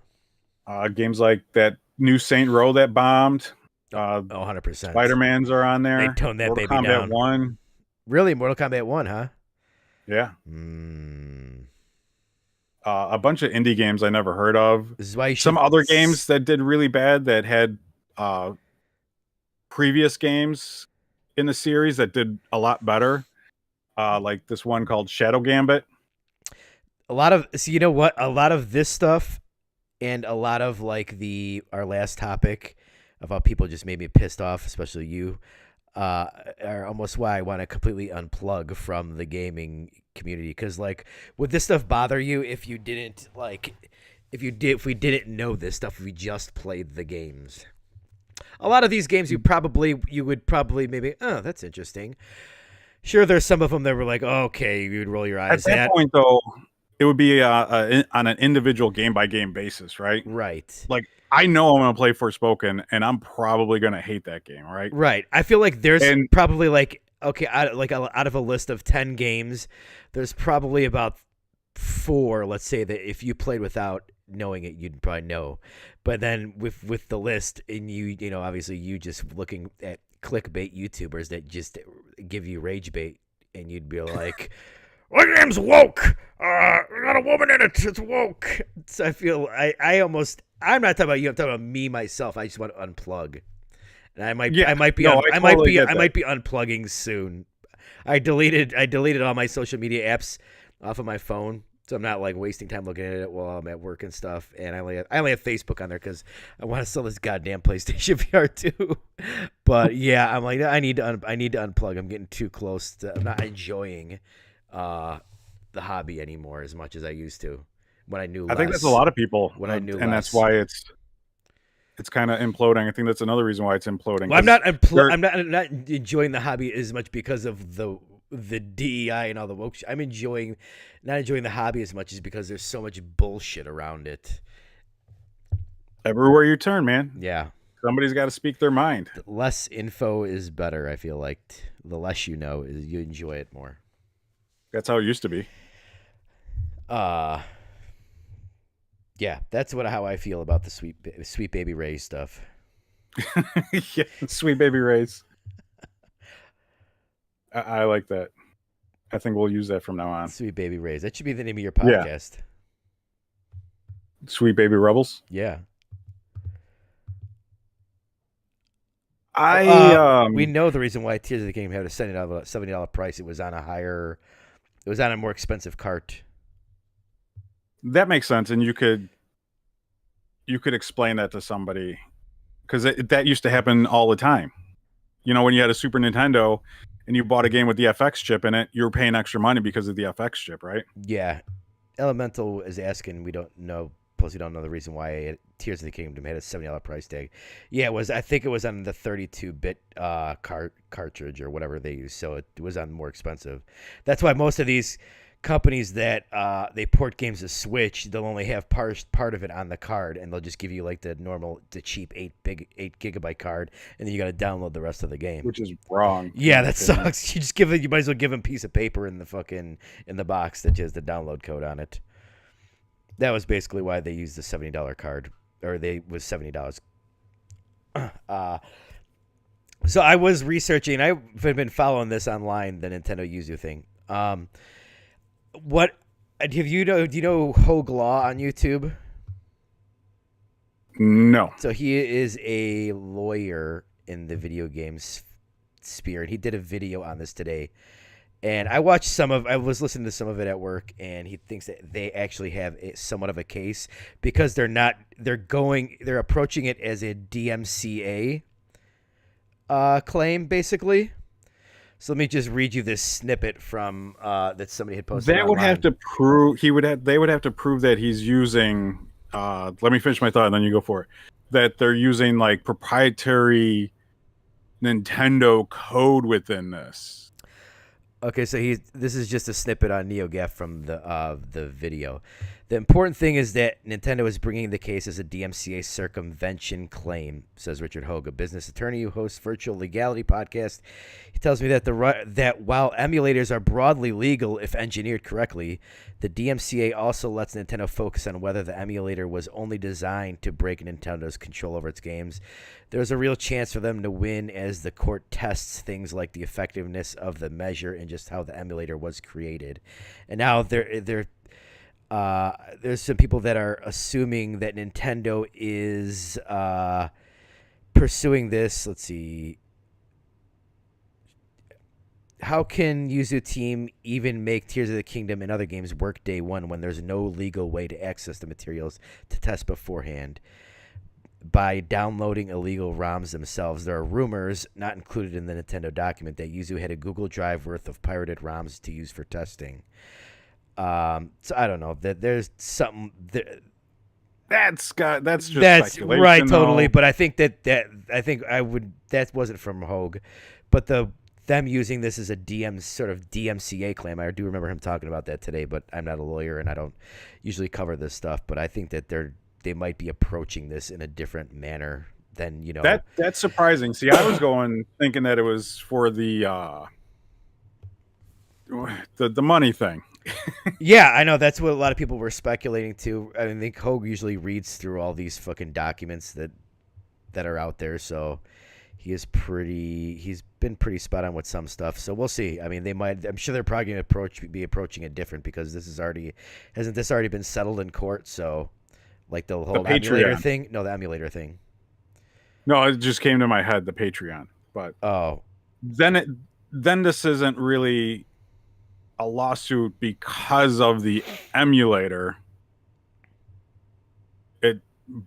Games like that new Saint Row that bombed. Oh, 100%. Spider-Man's are on They there. toned that Mortal baby Kombat down. 1. Really, Mortal Kombat 1, huh? Yeah. Hmm. A bunch of indie games I never heard of. This is why you Some should. other games that did really bad that had previous games in the series that did a lot better. Like this one called Shadow Gambit. A lot of so you know what? A lot of this stuff and a lot of like our last topic of how people just made me pissed off, especially you, are almost why I want to completely unplug from the gaming community. Because like, would this stuff bother you if you didn't like, if we didn't know this stuff, if we just played the games? A lot of these games, you would probably maybe, oh, that's interesting. Sure, there's some of them that were like, oh, okay, you would roll your eyes At that point, though, it would be on an individual game by game basis, right? Right. Like I know I'm going to play Forspoken, and I'm probably going to hate that game, right? Right. I feel like there's And probably like okay, out of a list of 10 games, there's probably about 4, let's say, that if you played without knowing it, you'd probably know. But then with the list and you know, obviously you just looking at clickbait YouTubers that just give you rage bait and you'd be like, "My game's woke. Got a woman in it. It's woke." So I feel I'm not talking about you. I'm talking about me myself. I just want to unplug, and I might be unplugging soon. I deleted all my social media apps off of my phone, so I'm not like wasting time looking at it while I'm at work and stuff. And I only have Facebook on there because I want to sell this goddamn PlayStation VR 2. But yeah, I'm like I need to unplug. I'm getting too close to. I'm not enjoying the hobby anymore as much as I used to when I knew less. I think that's a lot of people, when I knew and less. that's why it's kind of imploding. I think that's another reason why it's imploding. Well, I'm not enjoying the hobby as much because of the DEI and all the woke shit. I'm not enjoying the hobby as much as because there's so much bullshit around it. Everywhere you turn, man. Yeah. Somebody's got to speak their mind. Less info is better, I feel like. The less you know, you enjoy it more. That's how it used to be. Yeah, that's how I feel about the sweet baby Ray stuff. Yeah, Sweet Baby Ray's. I like that. I think we'll use that from now on. Sweet baby Rays. That should be the name of your podcast. Yeah. Sweet Baby Rebels. Yeah. We know the reason why Tears of the Kingdom had a $70 price. It was on a more expensive cart. That makes sense, and you could explain that to somebody because that used to happen all the time. You know, when you had a Super Nintendo and you bought a game with the FX chip in it, you were paying extra money because of the FX chip, right? Yeah. Elemental is asking, we don't know, plus we don't know the reason why Tears of the Kingdom had a $70 price tag. Yeah, I think it was on the 32-bit cartridge or whatever they use, so it was on more expensive. That's why most of these companies that they port games to Switch, they'll only have part of it on the card, and they'll just give you like the cheap 8 gigabyte card, and then you got to download the rest of the game, which is wrong. Yeah, that sucks. You might as well give them a piece of paper in the box that has the download code on it. That was basically why they used the $70 card, or was $70. So I was researching. I've been following this online, the Nintendo Yuzu thing. What have you know? Do you know Hogue Law on YouTube? No. So he is a lawyer in the video games sphere, and he did a video on this today. And I watched some of. I was listening to some of it at work, and he thinks that they actually have somewhat of a case because they're not. They're approaching it as a DMCA claim, basically. So let me just read you this snippet from that somebody had posted That would have online. to prove they would have to prove that he's using let me finish my thought and then you go for it. That they're using like proprietary Nintendo code within this. Okay, so this is just a snippet on NeoGaf from the video. The important thing is that Nintendo is bringing the case as a DMCA circumvention claim, says Richard Hogue, a business attorney who hosts Virtual Legality podcast. He tells me that that while emulators are broadly legal if engineered correctly, the DMCA also lets Nintendo focus on whether the emulator was only designed to break Nintendo's control over its games. There's a real chance for them to win as the court tests things like the effectiveness of the measure and just how the emulator was created. And now there's some people that are assuming that Nintendo is pursuing this. Let's see. How can Yuzu Team even make Tears of the Kingdom and other games work day one when there's no legal way to access the materials to test beforehand? By downloading illegal ROMs themselves. There are rumors, not included in the Nintendo document, that Yuzu had a Google Drive worth of pirated ROMs to use for testing. So I don't know that there's something. That's just That's speculation, right, totally. though. But that wasn't from Hogue, but them using this as a sort of DMCA claim. I do remember him talking about that today, but I'm not a lawyer and I don't usually cover this stuff. But I think that they might be approaching this in a different manner than That's surprising. See, I was thinking that it was for the money thing. Yeah, I know that's what a lot of people were speculating too. I think Hogue usually reads through all these fucking documents that are out there, so he's been pretty spot on with some stuff. So we'll see. I mean, I'm sure they're probably going to be approaching it different because hasn't this already been settled in court? So like the The whole emulator Patreon. thing? No, the emulator thing. No, it just came to my head, the Patreon. But Oh, then it then this isn't really a lawsuit because of the emulator. It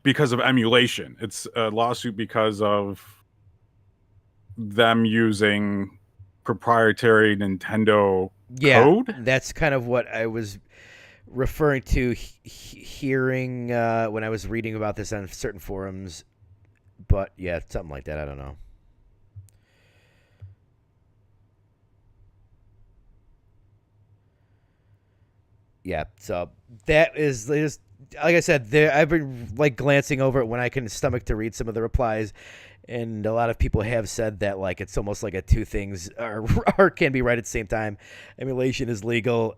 because of emulation. It's a lawsuit because of them using proprietary Nintendo yeah, code. that's kind of what I was referring to hearing when I was reading about this on certain forums. But yeah, something like that. I don't know. Yeah, so that is just like I said. I've been like glancing over it when I can stomach to read some of the replies, and a lot of people have said that like it's almost like a two things or can be right at the same time. Emulation is legal.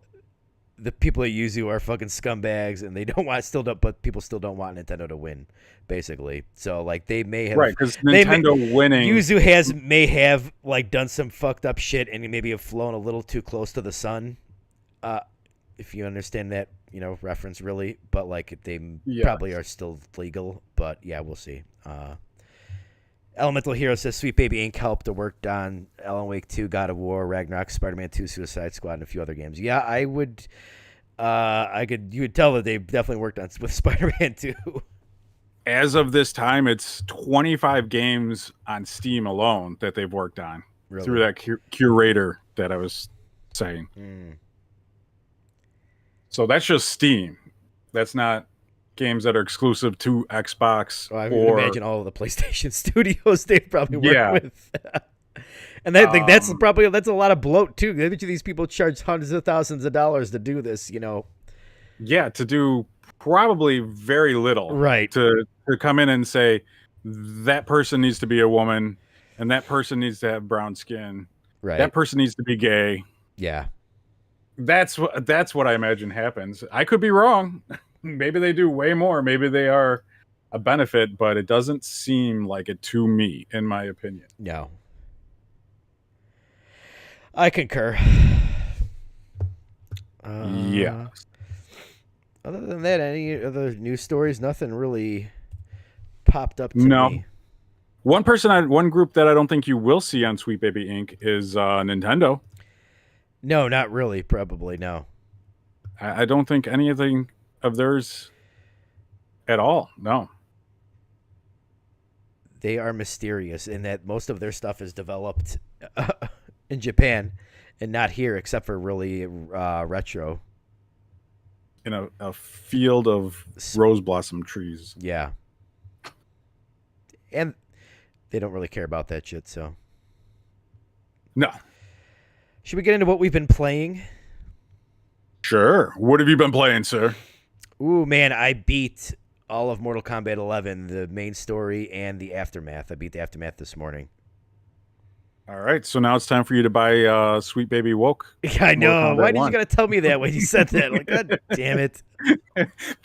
The people at Yuzu are fucking scumbags, and they don't want still don't, but people still don't want Nintendo to win, basically. So like they may have Right, because they may Nintendo winning. Yuzu may have like done some fucked up shit and maybe have flown a little too close to the sun. Uh, if you understand that, reference really, but like they Yeah. probably are still legal. But yeah, we'll see. Elemental Hero says Sweet Baby Inc. helped or worked on Alan Wake 2, God of War, Ragnarok, Spider-Man 2, Suicide Squad, and a few other games. Yeah, I would. You would tell that they definitely worked on with Spider-Man 2. As of this time, it's 25 games on Steam alone that they've worked on Really? through that curator that I was saying. So that's just Steam. That's not games that are exclusive to Xbox I would or imagine all of the PlayStation studios they've probably worked yeah. with. And I think that's a lot of bloat too. I bet you these people charge hundreds of thousands of dollars to do this. Yeah, to do probably very little. Right. To come in and say that person needs to be a woman and that person needs to have brown skin. Right. That person needs to be gay. Yeah. That's what I imagine happens. I could be wrong. Maybe they do way more. Maybe they are a benefit, but it doesn't seem like it to me, in my opinion. No. I concur. Yeah. Other than that, any other news stories? Nothing really popped up to No. me. One group that I don't think you will see on Sweet Baby Inc. is Nintendo. No, not really. Probably no. I don't think anything of theirs at all. No. They are mysterious in that most of their stuff is developed in Japan and not here, except for really retro. In a field of rose blossom trees. Yeah, and they don't really care about that shit. So, No. should we get into what we've been playing? Sure. What have you been playing, sir? Ooh, man, I beat all of Mortal Kombat 11, the main story and the aftermath. I beat the aftermath this morning. All right. So now it's time for you to buy Sweet Baby Woke. Yeah, I know. Kombat Why did 1. you gotta tell me that when you said that? Like, God damn it.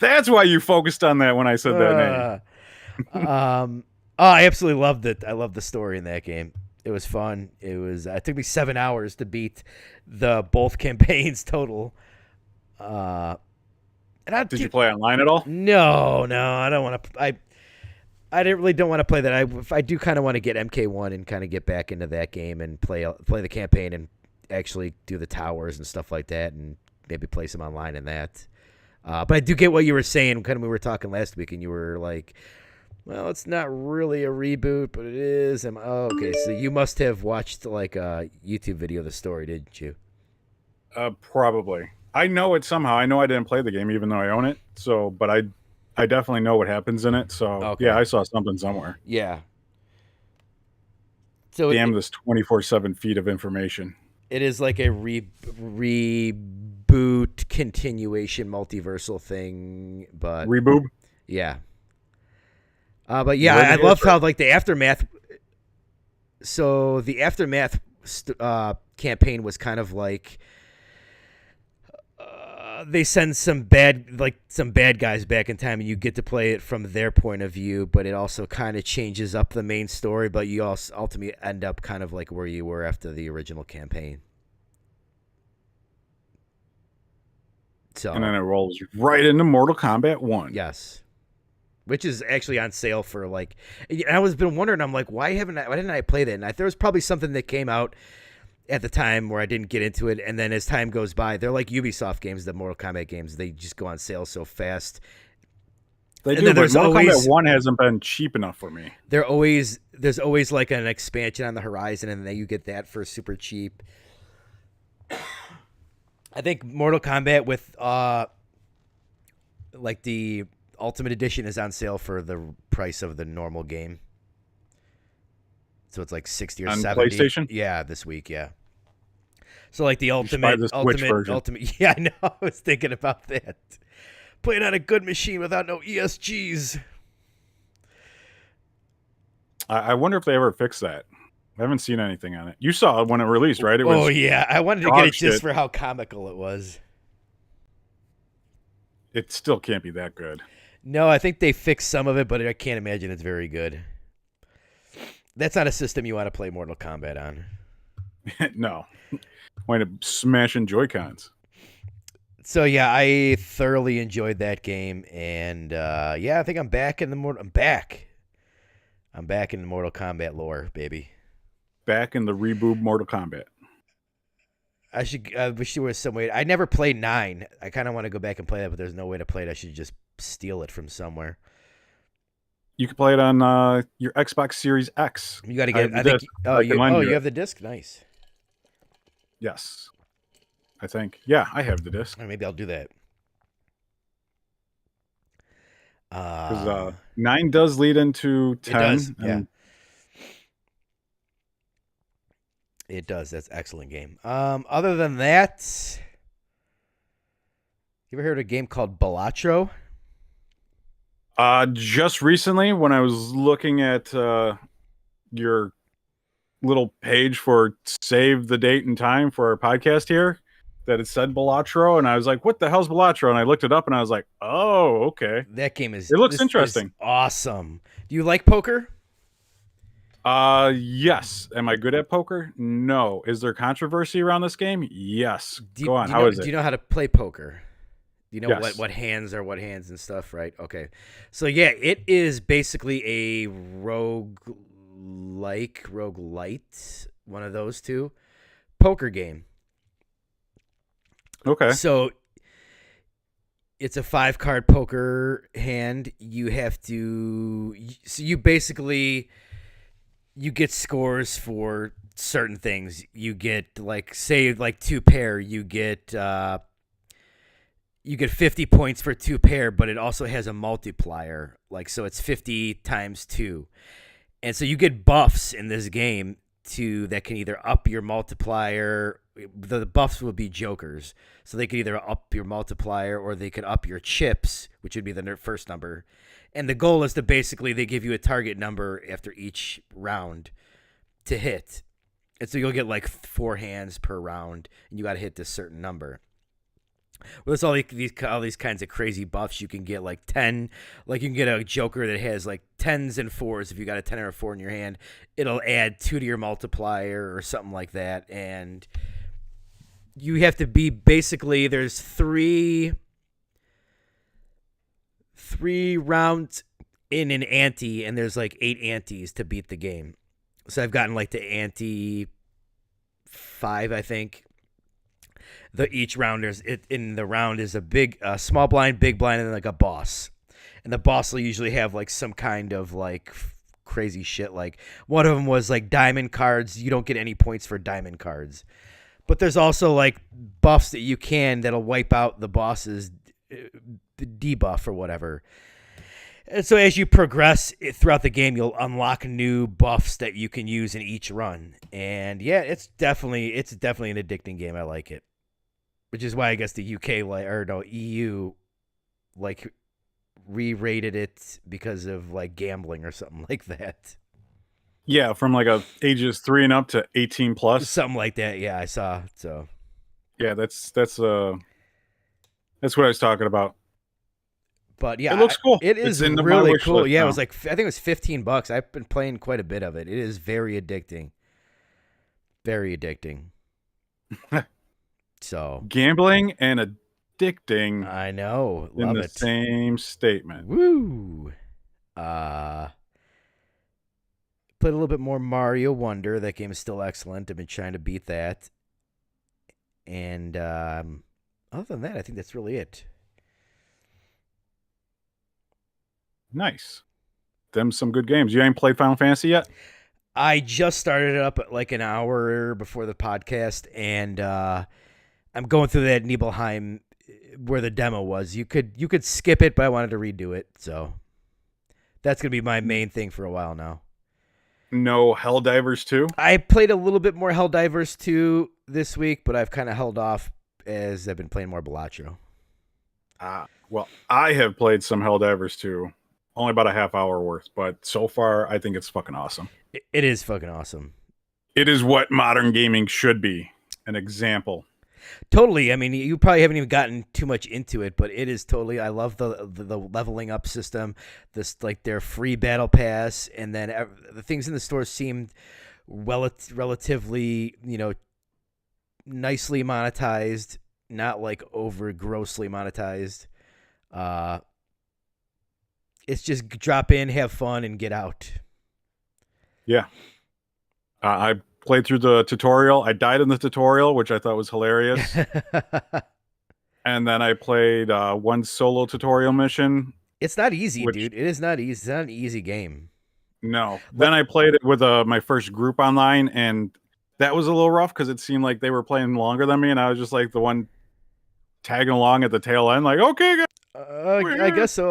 That's why you focused on that when I said that name. Oh, I absolutely loved it. I loved the story in that game. It was fun. It took me 7 hours to beat the both campaigns total. Did you play online at all? No, I don't want to. I really don't want to play that. I do kind of want to get MK1 and kind of get back into that game and play the campaign and actually do the towers and stuff like that and maybe play some online in that. But I do get what you were saying. Kind of we were talking last week and you were like, well, it's not really a reboot, but it is. Okay, so you must have watched like a YouTube video of the story, didn't you? Probably. I know it somehow. I know I didn't play the game even though I own it. So, but I definitely know what happens in it. So, Okay. yeah, I saw something somewhere. Yeah. So Damn this 24/7 feed of information. It is like a reboot continuation multiversal thing, but Reboob? yeah. But yeah, I love how like the aftermath. So the aftermath campaign was kind of like they send some bad guys back in time, and you get to play it from their point of view. But it also kind of changes up the main story. But you also ultimately end up kind of like where you were after the original campaign. So And then it rolls right into Mortal Kombat 1. Yes. Which is actually on sale for like. I was been wondering. I'm like, why didn't I play that? And there was probably something that came out at the time where I didn't get into it, and then as time goes by, they're like Ubisoft games, the Mortal Kombat games. They just go on sale so fast. They do, but Mortal Kombat 1 hasn't been cheap enough for me. There's always like an expansion on the horizon, and then you get that for super cheap. I think Mortal Kombat with like the Ultimate Edition is on sale for the price of the normal game. So it's like 60 or on 70. PlayStation? Yeah, this week, yeah. So like the buy the Switch version. ultimate. Yeah, I know. I was thinking about that. Playing on a good machine without no ESGs. I wonder if they ever fix that. I haven't seen anything on it. You saw it when it released, right? It was yeah. I wanted to get it just for how comical it was. It still can't be that good. No, I think they fixed some of it, but I can't imagine it's very good. That's not a system you want to play Mortal Kombat on. No. Wind up smashing Joy-Cons. So yeah, I thoroughly enjoyed that game, and yeah, I think I'm back in the I'm back in the Mortal Kombat lore, baby. Back in the reboot Mortal Kombat. I wish there was some way. I never played 9. I kind of want to go back and play that, but there's no way to play it. I should just steal it from somewhere. You can play it on your Xbox Series X. You got to get. I think. You have the disc. Nice. Yes, I think. Yeah, I have the disc. Or maybe I'll do that. Because 9 does lead into 10. It does. Yeah. It does. That's an excellent game. Other than that, you ever heard of a game called Balatro? Just recently, when I was looking at your little page for save the date and time for our podcast here, that it said Balatro, and I was like, "What the hell's Balatro?" And I looked it up, and I was like, "Oh, okay." That game is. It looks interesting. Awesome. Do you like poker? Yes. Am I good at poker? No. Is there controversy around this game? Yes. Do you, Go on. do you How know is do it? you know how to play poker? Do you know Yes. what hands are what hands and stuff, right? Okay. So yeah, it is basically a roguelite, one of those two poker game. Okay. So it's a 5 card poker hand. You have to so you basically you get scores for certain things. You get like say like two pair, you get 50 points for two pair, but it also has a multiplier. Like so it's 50 times 2. And so you get buffs in this game to that can either up your multiplier. The buffs will be jokers, so they could either up your multiplier or they could up your chips, which would be the first number. And the goal is to basically they give you a target number after each round to hit, and so you'll get like 4 hands per round, and you got to hit this certain number. Well, there's all these kinds of crazy buffs you can get, like 10. Like you can get a Joker that has like tens and fours. If you got a 10 or a 4 in your hand, it'll add 2 to your multiplier or something like that. And you have to be basically there's three rounds in an ante, and there's like 8 antes to beat the game. So I've gotten like to ante 5, I think. Each round in the round is a big small blind, big blind, and then like a boss. And the boss will usually have like some kind of like crazy shit. Like one of them was like diamond cards. You don't get any points for diamond cards. But there's also like buffs that you can that'll wipe out the boss's debuff or whatever. And so as you progress throughout the game, you'll unlock new buffs that you can use in each run. And yeah, it's definitely an addicting game. I like it. Which is why I guess the UK or no EU like re-rated it because of like gambling or something like that. Yeah, from like ages 3 and up to 18 plus. Something like that. Yeah, I saw. So Yeah, that's what I was talking about. but It yeah, looks cool. it It's is into my really wish cool. list Yeah, it now. was like I think it was $15. I've been playing quite a bit of it. It is very addicting. Very addicting. So Gambling and addicting I know. in Love the it. same statement. Woo. Uh Played a little bit more Mario Wonder. That game is still excellent. I've been trying to beat that. And other than that, I think that's really it. Nice. Them some good games. You ain't played Final Fantasy yet? I just started it up like an hour before the podcast, and I'm going through that Nibelheim where the demo was. You could skip it, but I wanted to redo it, so that's gonna be my main thing for a while now. No Helldivers 2? I played a little bit more Helldivers 2 this week, but I've kind of held off as I've been playing more Balatro. Well, I have played some Helldivers 2. Only about a half hour worth, but so far I think it's fucking awesome. It is fucking awesome. It is what modern gaming should be. An example. Totally. I mean, you probably haven't even gotten too much into it, but it is totally. I love the leveling up system. This like their free battle pass, and then the things in the store seemed relatively, nicely monetized, not like over grossly monetized. It's just drop in, have fun, and get out. Yeah. I played through the tutorial. I died in the tutorial, which I thought was hilarious. And then I played one solo tutorial mission. It's not easy, Which- dude. It is not easy. It's not an easy game. No. Then I played it with my first group online, and that was a little rough because it seemed like they were playing longer than me, and I was just like the one tagging along at the tail end, like, okay, guys. I guess so.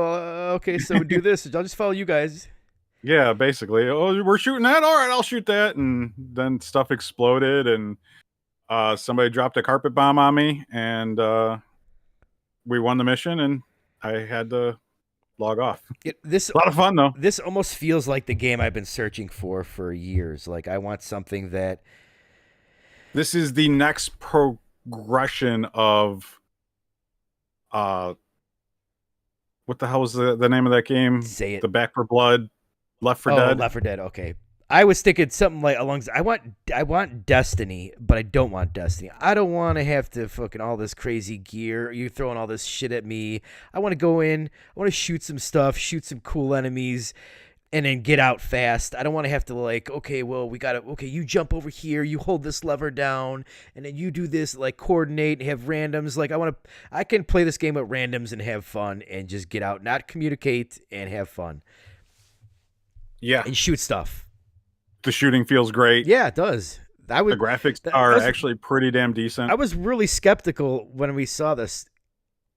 Okay, so do this. I'll just follow you guys. Yeah, basically. Oh, we're shooting that? All right, I'll shoot that. And then stuff exploded, and somebody dropped a carpet bomb on me, and we won the mission, and I had to log off. A lot of fun, though. This almost feels like the game I've been searching for years. Like I want something that This is the next progression of what the hell was the name of that game? say it. The Back for Blood, Left 4 Dead. Left 4 Dead. Okay, I was thinking something like along. I want Destiny, but I don't want Destiny. I don't want to have to fucking all this crazy gear. You throwing all this shit at me. I want to go in. I want to shoot some stuff, shoot some cool enemies, and then get out fast. I don't want to have to like, okay, well, we got to, okay, you jump over here, you hold this lever down, and then you do this, like coordinate, have randoms. Like I can play this game with randoms and have fun and just get out, not communicate and have fun Yeah, and shoot stuff. the shooting feels great. Yeah, it does. The graphics are actually pretty damn decent. I was really skeptical when we saw this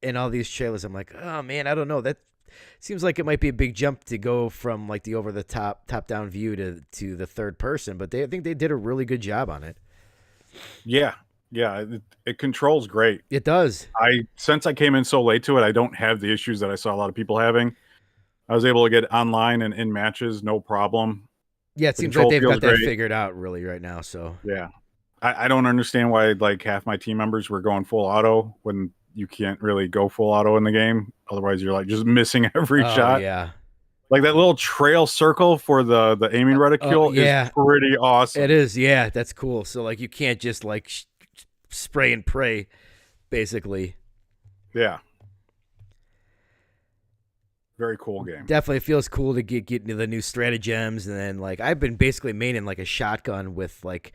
in all these trailers. I'm like, oh man, I don't know. That seems like it might be a big jump to go from like the over the top down view to the third person, but I think they did a really good job on it. Yeah, it controls great. It does. Since I came in so late to it, I don't have the issues that I saw a lot of people having. I was able to get online and in matches, no problem. Yeah, it seems like they've got that figured out really right now. So yeah, I don't understand why like half my team members were going full auto when you can't really go full auto in the game. Otherwise, you're like just missing every shot. Yeah, like that little trail circle for the aiming reticule is pretty awesome. It is. Yeah, that's cool. So like you can't just like spray and pray, basically. Yeah. Very cool game. Definitely feels cool to get into the new stratagems, and then like I've been basically maining like a shotgun with like,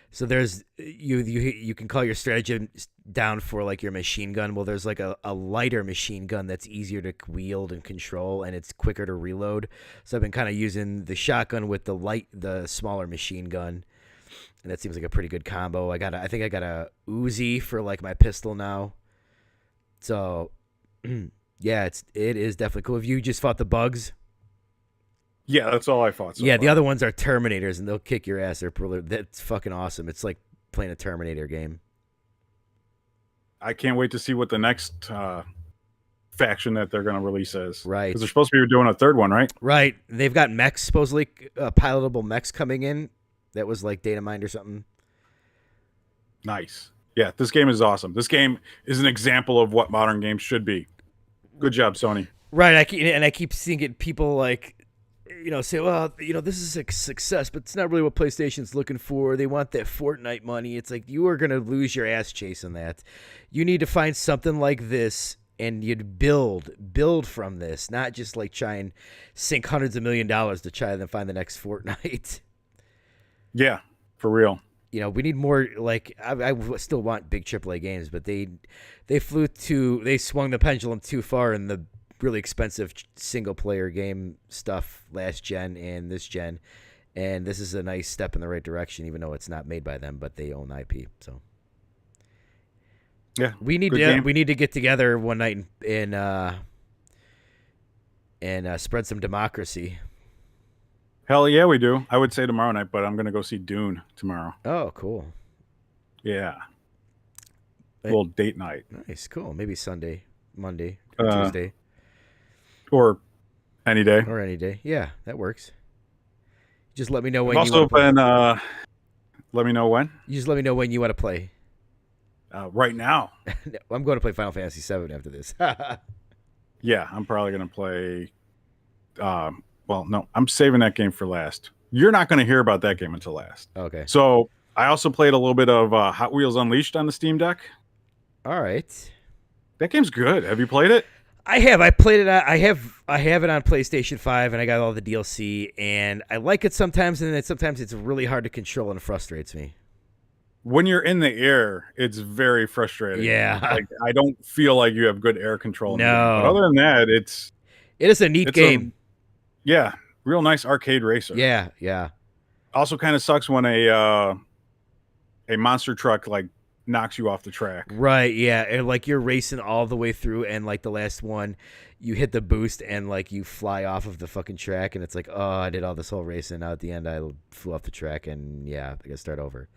so there's you can call your stratagem down for like your machine gun. Well, there's like a lighter machine gun that's easier to wield and control, and it's quicker to reload. So I've been kind of using the shotgun with the smaller machine gun, and that seems like a pretty good combo. I think I got a Uzi for like my pistol now, so. Yeah, it is definitely cool. If you just fought the bugs, yeah, that's all I fought. So far. The other ones are Terminators, and they'll kick your ass. That's fucking awesome. It's like playing a Terminator game. I can't wait to see what the next faction that they're going to release is. Right, because they're supposed to be doing a third one, right? Right. They've got mechs, supposedly pilotable mechs coming in. That was like data mined or something. Nice. Yeah, this game is awesome. This game is an example of what modern games should be. Good job, Sony. Right, I keep seeing it. People like, say, well, this is a success, but it's not really what PlayStation's looking for. They want that Fortnite money. It's like you are gonna lose your ass chasing that. You need to find something like this, and you'd build from this, not just like try and sink hundreds of $millions to try and find the next Fortnite. Yeah, for real. We need more. Like I still want big AAA games, but they swung the pendulum too far in the really expensive single player game stuff last gen and this gen, and this is a nice step in the right direction, even though it's not made by them, but they own IP. So yeah, we need to get together one night and spread some democracy. Hell yeah, we do. I would say tomorrow night, but I'm going to go see Dune tomorrow. Oh, cool. Yeah. Little date night. Nice, cool. Maybe Sunday, Monday, or Tuesday. Or any day. Or any day. Yeah, that works. Just let me know when you want to play. Let me know when? You just let me know when you want to play. Right now. I'm going to play Final Fantasy VII after this. Yeah, I'm probably going to play... well, no, I'm saving that game for last. You're not going to hear about that game until last. Okay. So I also played a little bit of Hot Wheels Unleashed on the Steam Deck. All right. That game's good. Have you played it? I have. I played it. I have it on PlayStation 5, and I got all the DLC, and I like it sometimes, and then sometimes it's really hard to control and it frustrates me. When you're in the air, it's very frustrating. Yeah. Like, I don't feel like you have good air control. No. But other than that, it is a neat game. Yeah, real nice arcade racer. Yeah. Also kind of sucks when a monster truck like knocks you off the track. Right, yeah. And like you're racing all the way through, and like the last one, you hit the boost and like you fly off of the fucking track, and it's like, oh, I did all this whole racing. Now at the end I flew off the track, and yeah, I gotta start over.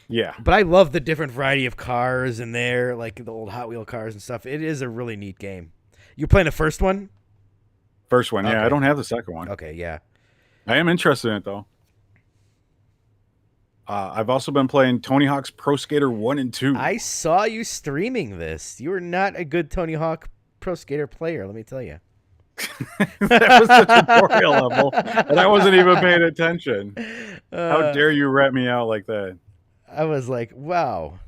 Yeah. But I love the different variety of cars in there, like the old Hot Wheel cars and stuff. It is a really neat game. You playing the first one? First one, yeah. Okay. I don't have the second one. Okay, yeah. I am interested in it, though. I've also been playing Tony Hawk's Pro Skater 1 and 2. I saw you streaming this. You are not a good Tony Hawk Pro Skater player, let me tell you. That was the tutorial level, and I wasn't even paying attention. How dare you rat me out like that? I was like, wow.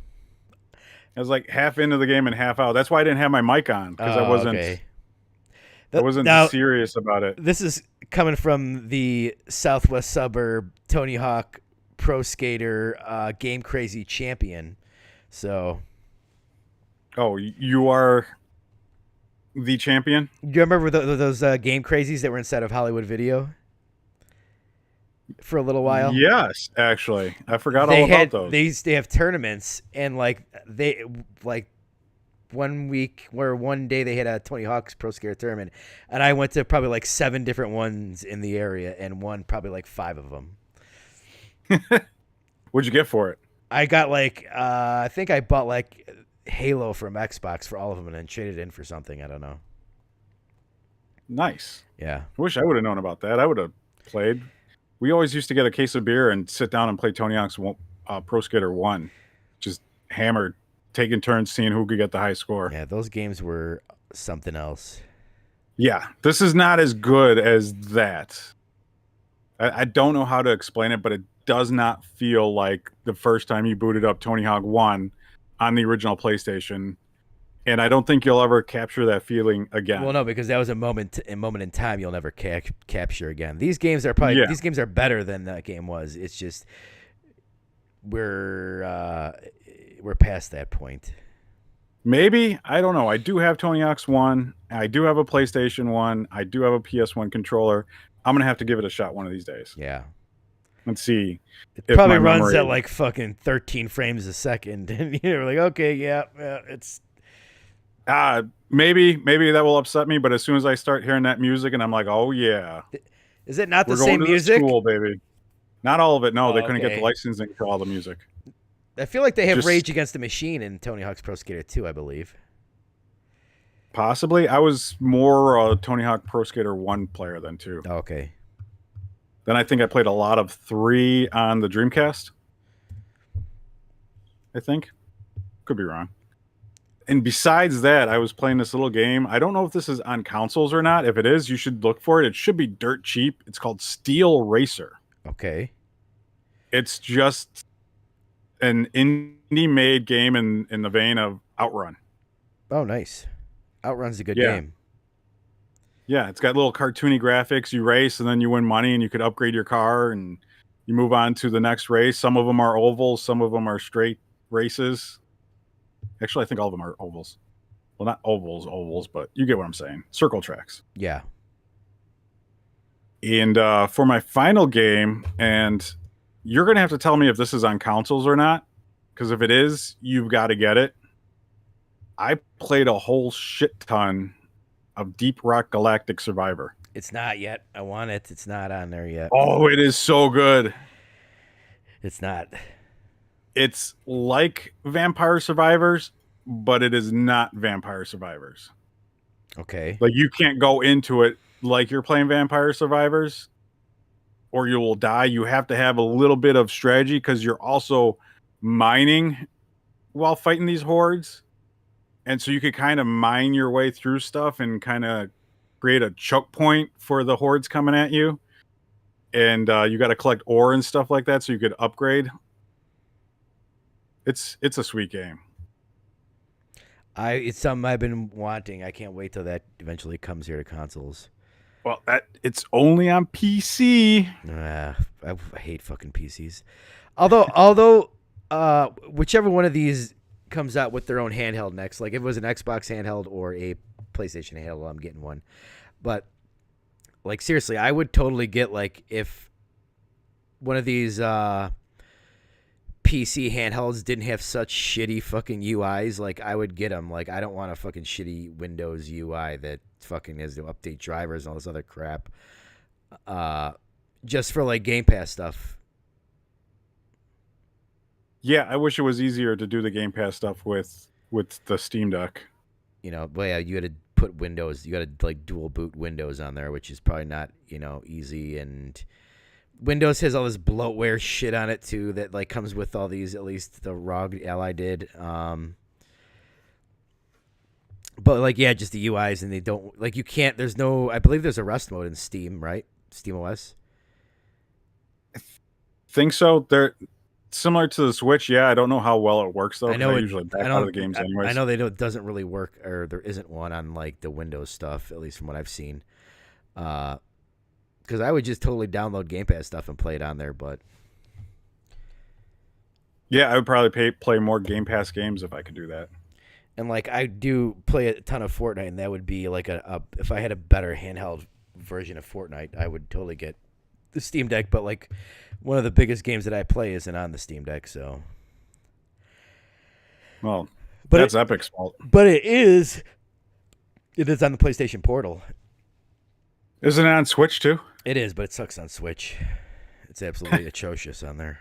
I was like half into the game and half out. That's why I didn't have my mic on because I Oh, wasn't. okay. I wasn't Now, serious about it. this is coming from the southwest suburb, Tony Hawk Pro Skater, Game Crazy champion. So, Oh, you are the champion? do you remember those Game Crazies that were inside of Hollywood Video for a little while? Yes, actually. I forgot all They about had those. they used to have tournaments, and like one day they had a Tony Hawk's Pro Skater tournament, and I went to probably like 7 different ones in the area and won probably like 5 of them. What'd you get for it? I got like I think I bought like Halo from Xbox for all of them and then traded in for something. I don't know. Nice. Yeah. I wish I would have known about that. I would have played. We always used to get a case of beer and sit down and play Tony Hawk's Pro Skater 1. Just hammered, taking turns seeing who could get the high score. Yeah, those games were something else. Yeah, this is not as good as that. I don't know how to explain it, but it does not feel like the first time you booted up Tony Hawk 1 on the original PlayStation. And I don't think you'll ever capture that feeling again. Well, no, because that was a moment in time you'll never capture again. These games are better than that game was. It's just we're past that point. Maybe. I don't know. I do have Tony Hawk's 1. I do have a PlayStation 1. I do have a PS1 controller. I'm going to have to give it a shot one of these days. Yeah. Let's see. It probably runs at like fucking 13 frames a second. And you're like, okay, yeah, it's... Maybe that will upset me, but as soon as I start hearing that music and I'm like, oh yeah. Is it not the We're same going to music? The school, baby. Not all of it. No, they couldn't get okay. the licensing for all the music. I feel like they have Rage Against the Machine in Tony Hawk's Pro Skater 2, I believe. Possibly. I was more a Tony Hawk Pro Skater 1 player than 2. Oh, okay. Then I think I played a lot of 3 on the Dreamcast. I think. Could be wrong. And besides that, I was playing this little game. I don't know if this is on consoles or not. If it is, you should look for it. It should be dirt cheap. It's called Steel Racer. Okay. It's just an indie-made game in the vein of Outrun. Oh, nice. Outrun's a good game. Yeah, it's got little cartoony graphics. You race, and then you win money, and you could upgrade your car, and you move on to the next race. Some of them are ovals. Some of them are straight races. Actually, I think all of them are ovals. Well, not ovals, but you get what I'm saying. Circle tracks. Yeah. And for my final game, and you're going to have to tell me if this is on consoles or not, because if it is, you've got to get it. I played a whole shit ton of Deep Rock Galactic Survivor. It's not yet. I want it. It's not on there yet. Oh, it is so good. It's not. It's like Vampire Survivors, but it is not Vampire Survivors. Okay. Like, you can't go into it like you're playing Vampire Survivors or you will die. You have to have a little bit of strategy because you're also mining while fighting these hordes. And so you could kind of mine your way through stuff and kind of create a choke point for the hordes coming at you. And you got to collect ore and stuff like that so you could upgrade. It's a sweet game. It's something I've been wanting. I can't wait till that eventually comes here to consoles. Well, it's only on PC. I hate fucking PCs. Although, whichever one of these comes out with their own handheld next, like if it was an Xbox handheld or a PlayStation handheld, I'm getting one. But like seriously, I would totally get like if one of these PC handhelds didn't have such shitty fucking UIs, like I would get them. Like I don't want a fucking shitty Windows UI that fucking has to update drivers and all this other crap. Just for like Game Pass stuff. Yeah, I wish it was easier to do the Game Pass stuff with the Steam Deck. You know, but yeah, you got to put Windows, you got to like dual boot Windows on there, which is probably not, easy. And Windows has all this bloatware shit on it too that like comes with all these, at least the ROG Ally did. But like, yeah, just the UIs, and they don't like you can't. There's no. I believe there's a rest mode in Steam, right? Steam OS. Think so. They're similar to the Switch. Yeah, I don't know how well it works though, I because know I it. usually I back out of the don't. games I anyways. know they don't. It doesn't really work, or there isn't one on like the Windows stuff, at least from what I've seen. Because I would just totally download Game Pass stuff and play it on there, but Yeah, I would probably play more Game Pass games if I could do that. and like I do play a ton of Fortnite, and that would be like a if I had a better handheld version of Fortnite, I would totally get the Steam Deck. But like one of the biggest games that I play isn't on the Steam Deck, so. Well, But that's it, Epic's fault. but it is. It is on the PlayStation Portal. Isn't it on Switch too? It is, but it sucks on Switch. It's absolutely atrocious on there.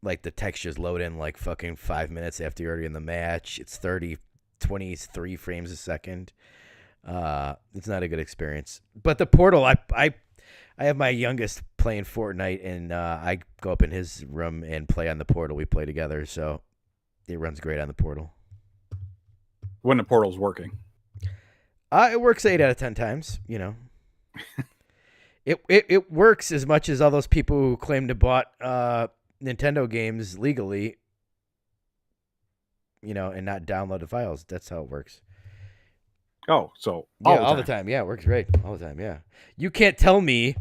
Like the textures load in like fucking 5 minutes after you're already in the match. It's 23 frames a second. It's not a good experience. But the Portal, I have my youngest playing Fortnite, and I go up in his room and play on the Portal. We play together, so it runs great on the Portal. When the portal's working. It works 8 out of 10 times. It works as much as all those people who claim to bought Nintendo games legally, and not download the files. That's how it works. Oh, so All the time. Yeah, it works great all the time. Yeah, you can't tell me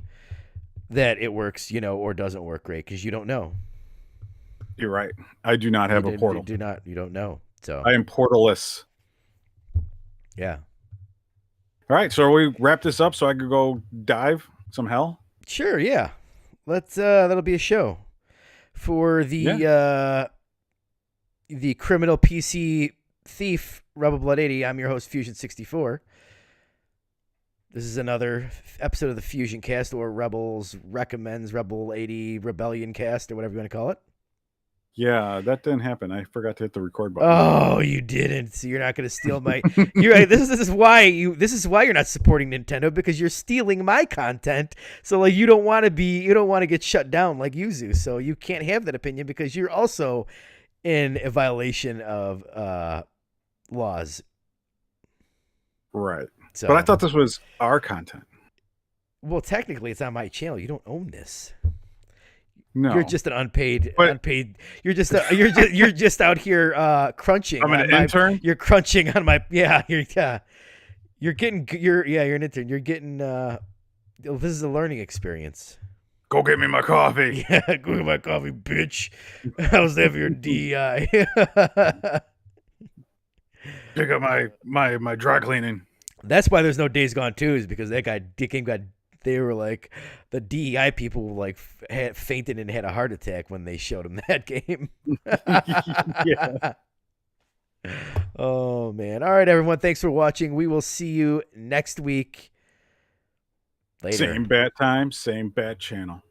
that it works, or doesn't work great because you don't know. You're right. I do not have a portal. You don't know. So I am portalless. yeah, All right, so we wrap this up so I could go dive some hell. sure. Yeah, let's. That'll be a show for the criminal PC thief Rebel Blood 80. I'm your host Fusion64. This is another episode of the Fusion Cast, or Rebels Recommends Rebel 80 Rebellion Cast, or whatever you want to call it. Yeah, that didn't happen. I forgot to hit the record button. Oh, you didn't. So you're not going to steal my. You're right. This is why you're not supporting Nintendo, because you're stealing my content. So like you don't want to get shut down like Yuzu. So you can't have that opinion because you're also in a violation of laws. Right. So, But I thought this was our content. well, technically, it's on my channel. You don't own this. No. You're just an unpaid. But- You're just out here crunching. I'm an intern? You're crunching on my. Yeah. You're an intern. You're getting. This is a learning experience. Go get me my coffee. Yeah, go get my coffee, bitch. How's that for your DI? Pick up my dry cleaning. That's why there's no Days Gone 2, is because that guy game got. They were like the DEI people like had fainted and had a heart attack when they showed him that game. Yeah. Oh man! All right, everyone. Thanks for watching. We will see you next week. Later. Same bat time, same bat channel.